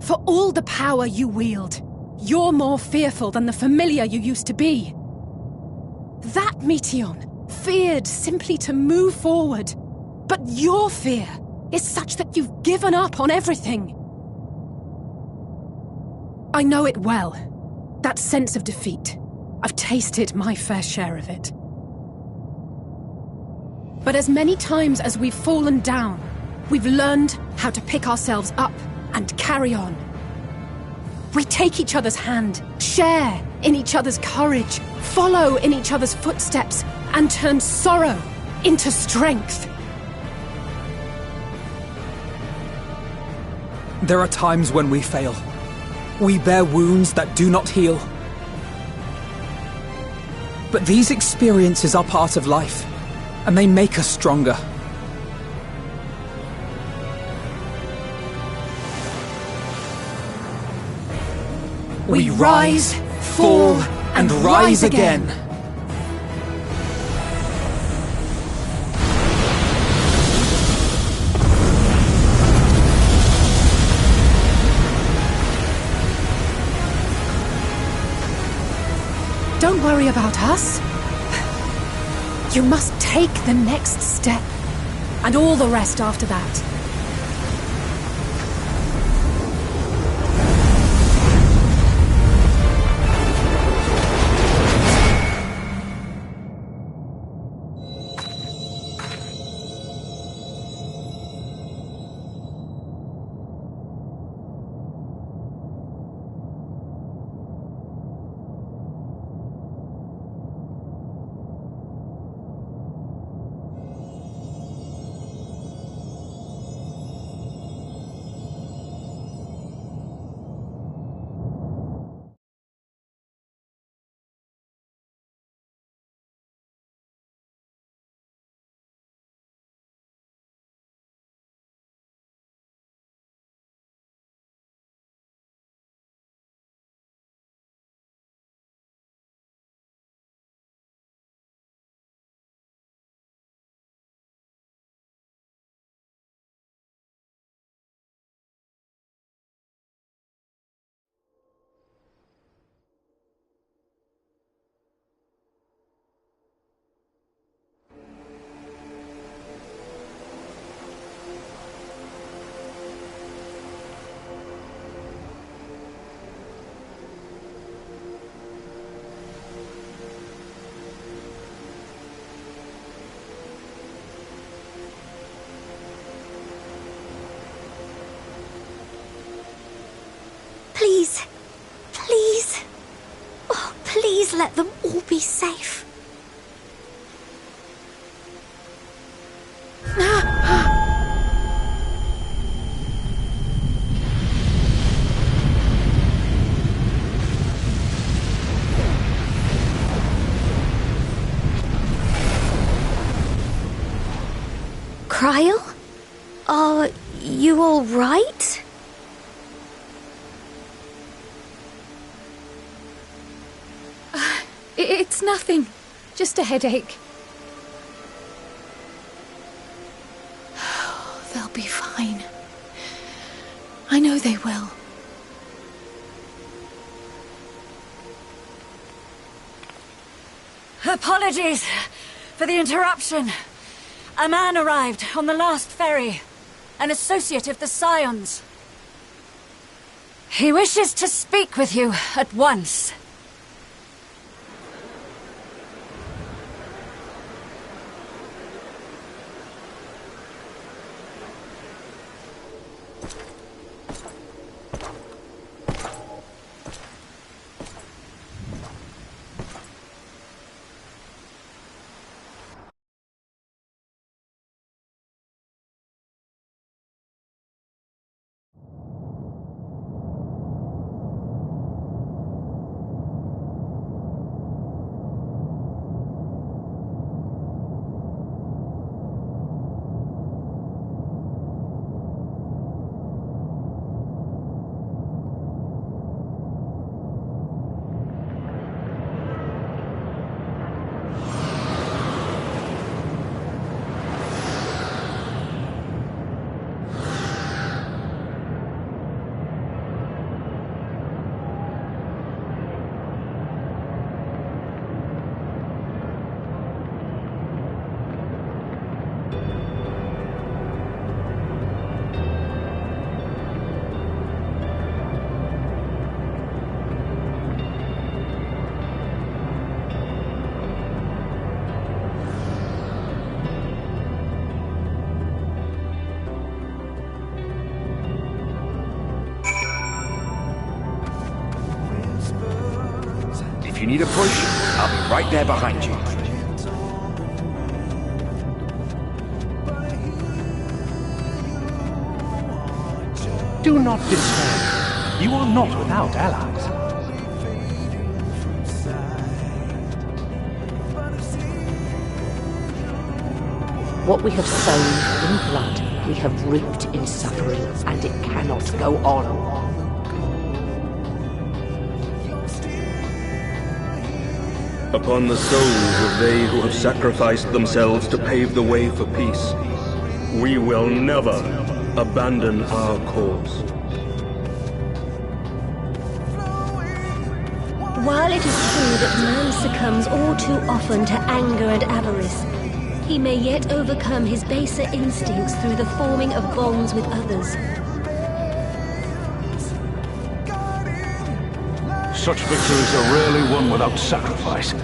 S2: For all the power you wield, you're more fearful than the familiar you used to be. That Meteion feared simply to move forward, but your fear is such that you've given up on everything. I know it well, that sense of defeat. I've tasted my fair share of it. But as many times as we've fallen down, we've learned how to pick ourselves up and carry on. We take each other's hand, share in each other's courage, follow in each other's footsteps, and turn sorrow into strength.
S8: There are times when we fail. We bear wounds that do not heal. But these experiences are part of life, and they make us stronger. We rise, fall, and rise again.
S2: Don't worry about us. You must take the next step, and all the rest after that.
S6: let them all be safe. Cryle? Are you all right?
S2: It's nothing. Just a headache. They'll be fine. I know they will.
S9: Apologies for the interruption. A man arrived on the last ferry. An associate of the Scions. He wishes to speak with you at once.
S10: If you need a push, I'll be right there behind you.
S11: Do not despair. You are not without allies.
S12: What we have sown in blood, we have reaped in suffering, and it cannot go on.
S13: Upon the souls of they who have sacrificed themselves to pave the way for peace, we will never abandon our cause.
S14: While it is true that man succumbs all too often to anger and avarice, he may yet overcome his baser instincts through the forming of bonds with others.
S11: Such victories are rarely won without sacrifice,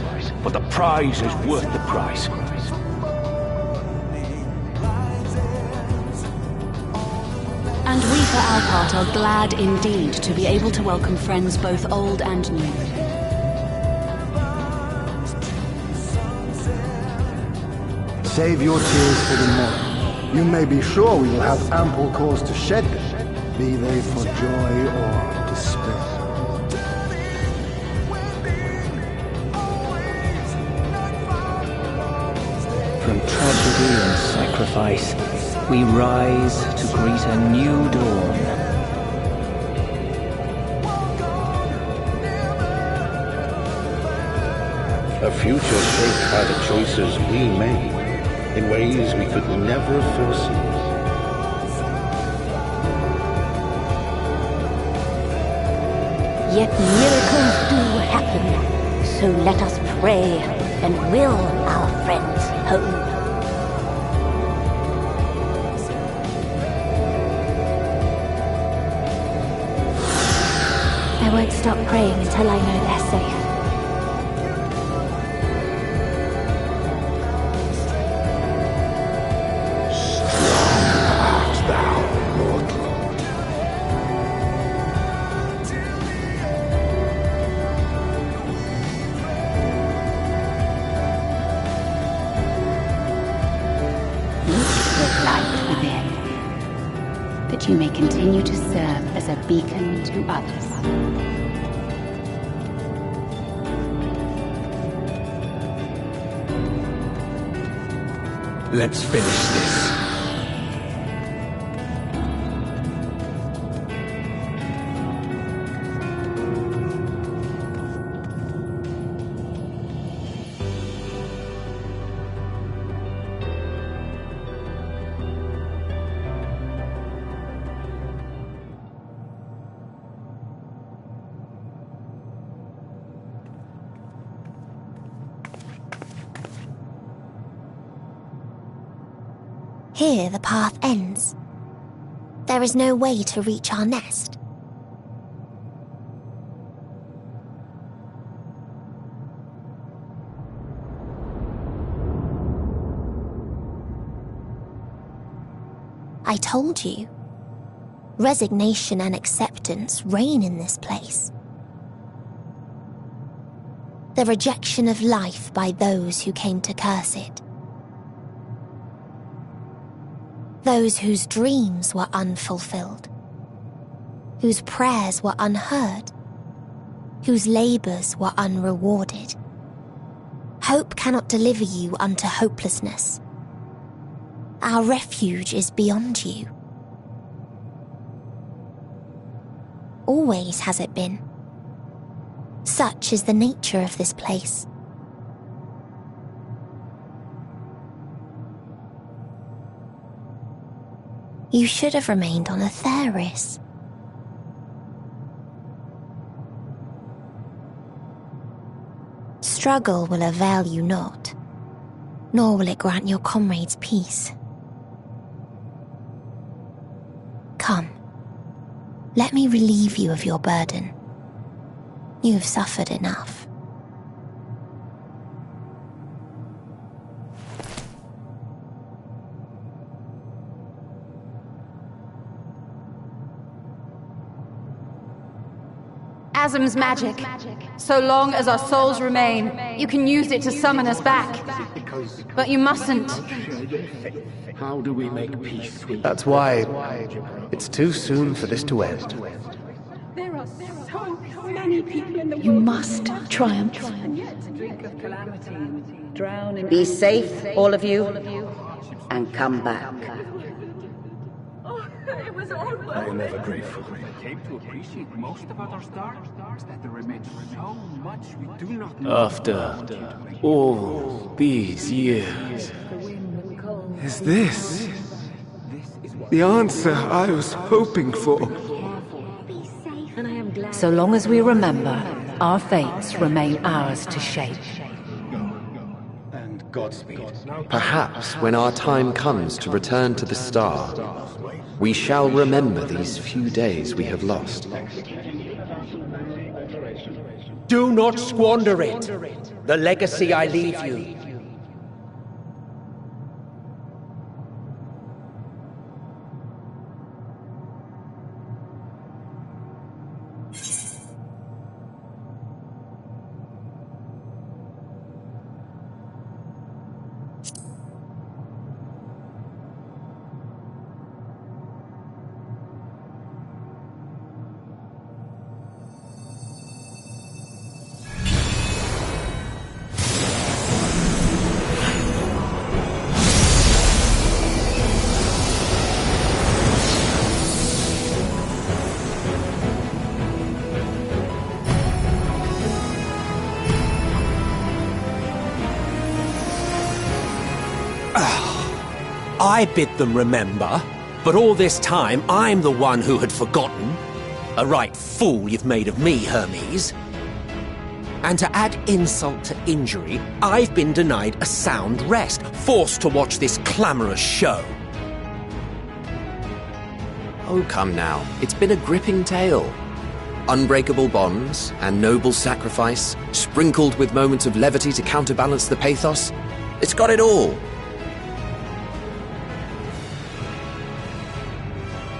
S11: but the prize is worth the price.
S15: And we for our part are glad indeed to be able to welcome friends both old and new.
S16: Save your tears for the morrow. You may be sure we will have ample cause to shed them, be they for joy or despair.
S17: From tragedy and sacrifice, we rise to greet a new dawn.
S18: A future shaped by the choices we made in ways we could never have foreseen.
S14: Yet miracles do happen, so let us pray and will our friends home. I won't stop praying until I know they're safe.
S15: that you may continue to serve as a beacon to others.
S10: Let's finish this.
S6: Here the path ends. There is no way to reach our nest. I told you. Resignation and acceptance reign in this place. The rejection of life by those who came to curse it. Those whose dreams were unfulfilled, whose prayers were unheard, whose labors were unrewarded. Hope cannot deliver you unto hopelessness. Our refuge is beyond you. Always has it been. Such is the nature of this place. You should have remained on Atheris. Struggle will avail you not, nor will it grant your comrades peace. Come, let me relieve you of your burden. You have suffered enough.
S4: Asm's magic. So long as our souls remain, you can use it to summon us back. But you mustn't.
S10: How do we make peace with...
S19: That's why it's too soon for this to end.
S2: There are so many people in the world.
S15: You must triumph.
S12: Be safe, all of you, and come back.
S11: I am ever grateful. I came to appreciate most about our star is that there remains so much we do not know.
S20: After all these years, is this the answer I was hoping for?
S12: So long as we remember, our fates remain ours to shape.
S11: And Godspeed.
S21: Perhaps when our time comes to return to the star, we shall remember these few days we have lost.
S10: Do not squander it. The legacy I leave you. I bid them remember, but all this time I'm the one who had forgotten. A right fool you've made of me, Hermes. And to add insult to injury, I've been denied a sound rest, forced to watch this clamorous show.
S21: Oh, come now. It's been a gripping tale. Unbreakable bonds and noble sacrifice, sprinkled with moments of levity to counterbalance the pathos. It's got it all.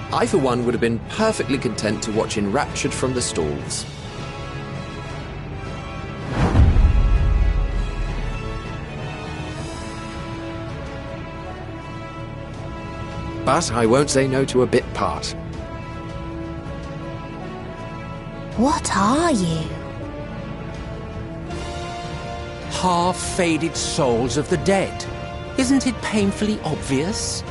S21: I, for one, would have been perfectly content to watch enraptured from the stalls. But I won't say no to a bit part.
S6: What are you?
S10: Half-faded souls of the dead. Isn't it painfully obvious?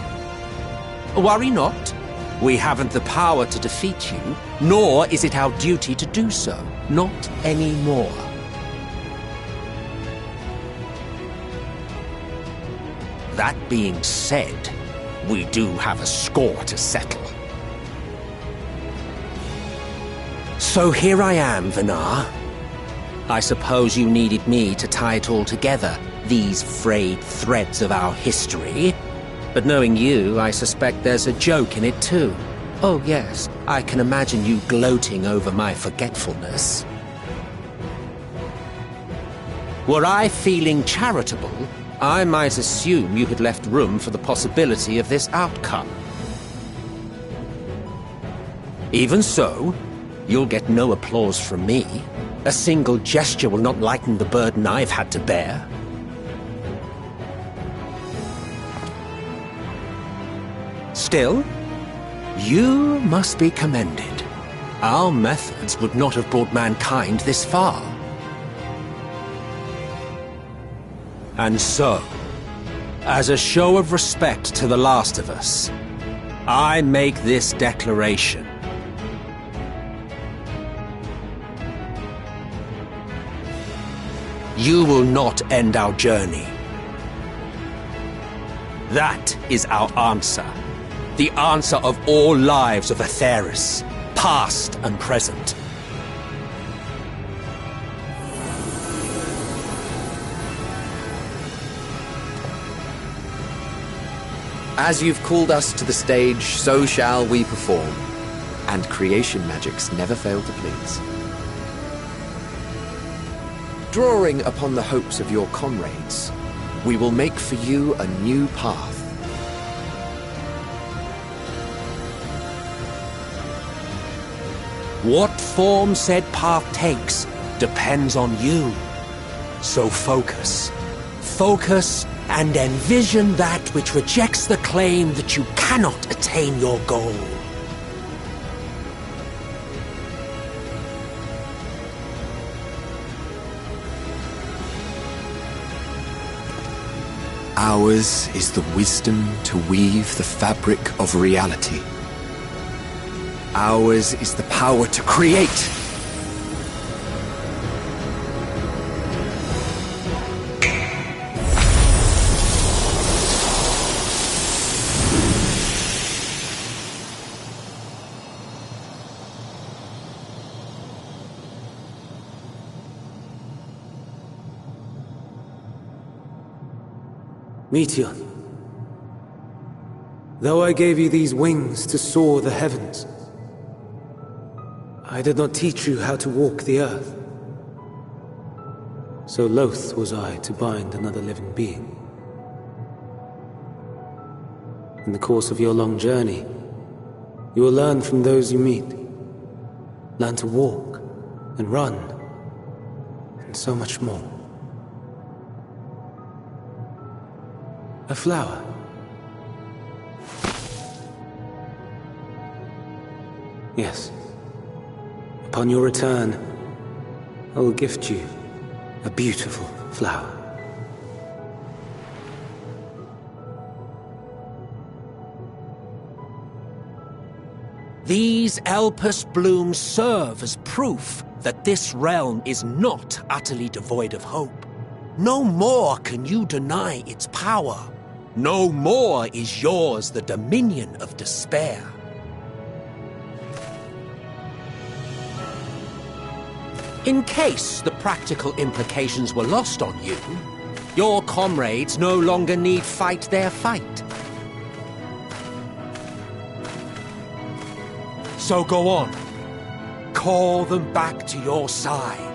S10: Worry not. We haven't the power to defeat you, nor is it our duty to do so. Not anymore. That being said, we do have a score to settle. So here I am, Vinar. I suppose you needed me to tie it all together, these frayed threads of our history. But knowing you, I suspect there's a joke in it too. Oh yes, I can imagine you gloating over my forgetfulness. Were I feeling charitable, I might assume you had left room for the possibility of this outcome. Even so, you'll get no applause from me. A single gesture will not lighten the burden I've had to bear. Still, you must be commended. Our methods would not have brought mankind this far. And so, as a show of respect to the last of us, I make this declaration. You will not end our journey. That is our answer. The answer of all lives of Atheris, past and present.
S21: As you've called us to the stage, so shall we perform. And creation magics never fail to please. Drawing upon the hopes of your comrades, we will make for you a new path.
S10: What form said path takes depends on you. So focus. Focus and envision that which rejects the claim that you cannot attain your goal.
S21: Ours is the wisdom to weave the fabric of reality. Ours is the power to create.
S20: Meteon, though I gave you these wings to soar the heavens, I did not teach you how to walk the earth. So loath was I to bind another living being. In the course of your long journey, you will learn from those you meet. Learn to walk and run, and so much more. A flower. Yes. Upon your return, I will gift you a beautiful flower.
S10: These Elpis blooms serve as proof that this realm is not utterly devoid of hope. No more can you deny its power. No more is yours the dominion of despair. In case the practical implications were lost on you, your comrades no longer need fight their fight. So go on. Call them back to your side.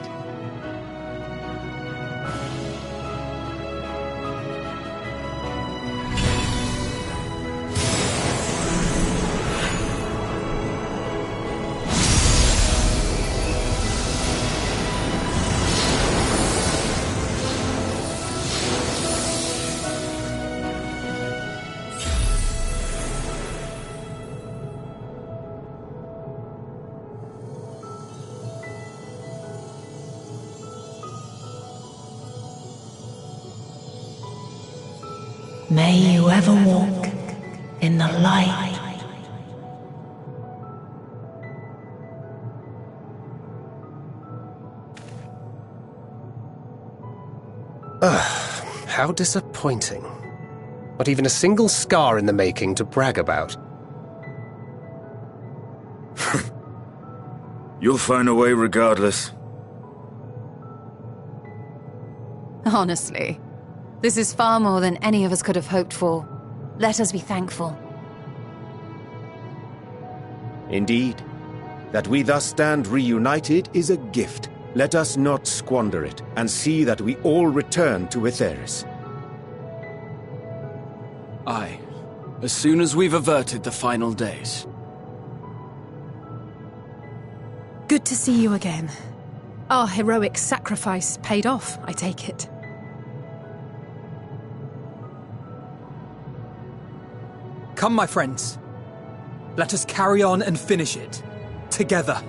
S3: May you ever walk in the light.
S19: How disappointing. Not even a single scar in the making to brag about.
S22: You'll find a way regardless.
S4: Honestly, this is far more than any of us could have hoped for. Let us be thankful.
S1: Indeed. That we thus stand reunited is a gift. Let us not squander it, and see that we all return to Etheirys.
S7: Aye. As soon as we've averted the final days.
S2: Good to see you again. Our heroic sacrifice paid off, I take it.
S8: Come, my friends. Let us carry on and finish it. Together.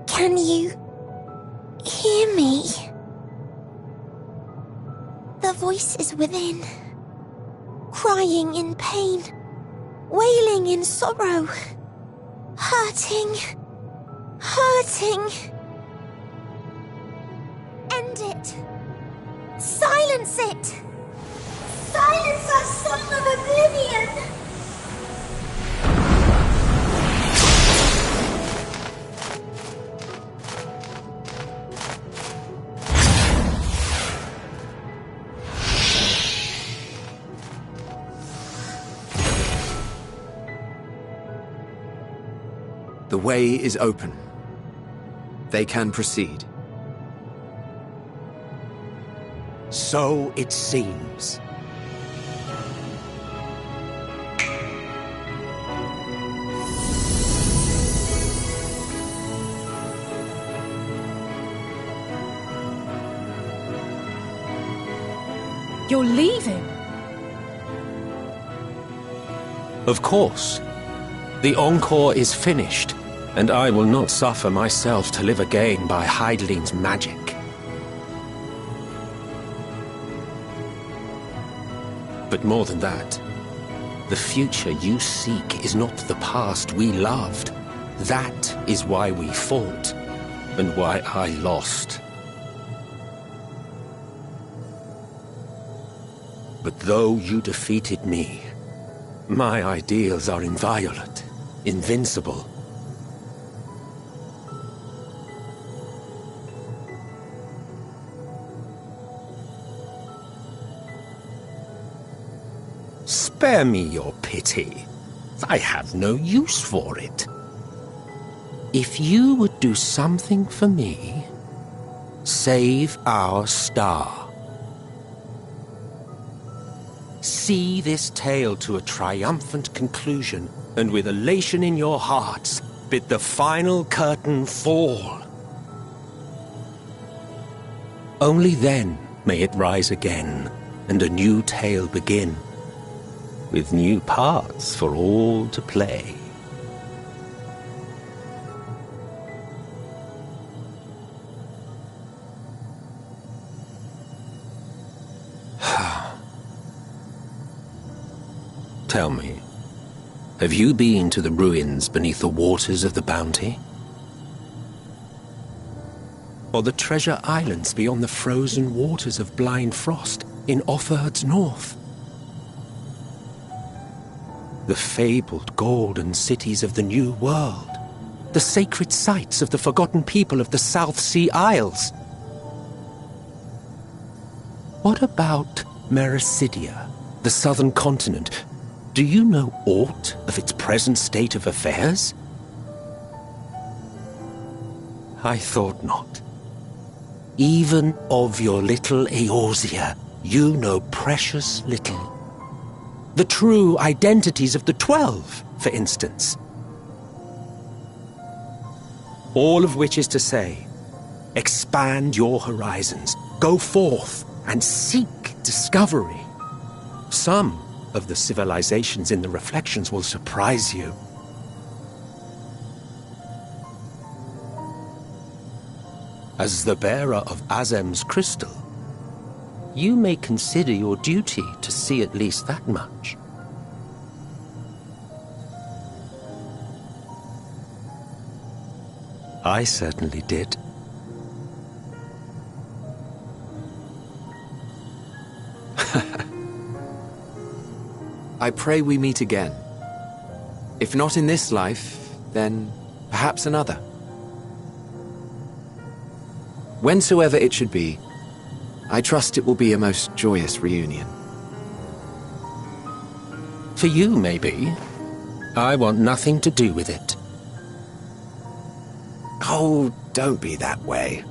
S6: Can you hear me? The voice is within, crying in pain, wailing in sorrow, hurting. End it. Silence it. Silence our song of oblivion.
S21: The way is open. They can proceed.
S10: So it seems.
S2: You're leaving?
S10: Of course. The Encore is finished, and I will not suffer myself to live again by Hydaelyn's magic. But more than that, the future you seek is not the past we loved. That is why we fought, and why I lost. But though you defeated me, my ideals are inviolate, invincible. Spare me your pity. I have no use for it. If you would do something for me, save our star. See this tale to a triumphant conclusion, and with elation in your hearts, bid the final curtain fall. Only then may it rise again, and a new tale begin, with new parts for all to play. Tell me, Have you been to the ruins beneath the waters of the Bounty? Or the treasure islands beyond the frozen waters of Blind Frost in Offerd's north? The fabled golden cities of the New World, the sacred sites of the forgotten people of the South Sea Isles. What about Mericidia, the southern continent? Do you know aught of its present state of affairs? I thought not. Even of your little Eorzea, you know precious little. The true identities of the 12, for instance. All of which is to say, expand your horizons, go forth and seek discovery. Some of the civilizations in the reflections will surprise you. As the bearer of Azem's crystal, you may consider your duty to see at least that much. I certainly did.
S21: I pray we meet again. If not in this life, then perhaps another. Whensoever it should be, I trust it will be a most joyous reunion.
S10: For you, maybe. I want nothing to do with it.
S21: Oh, don't be that way.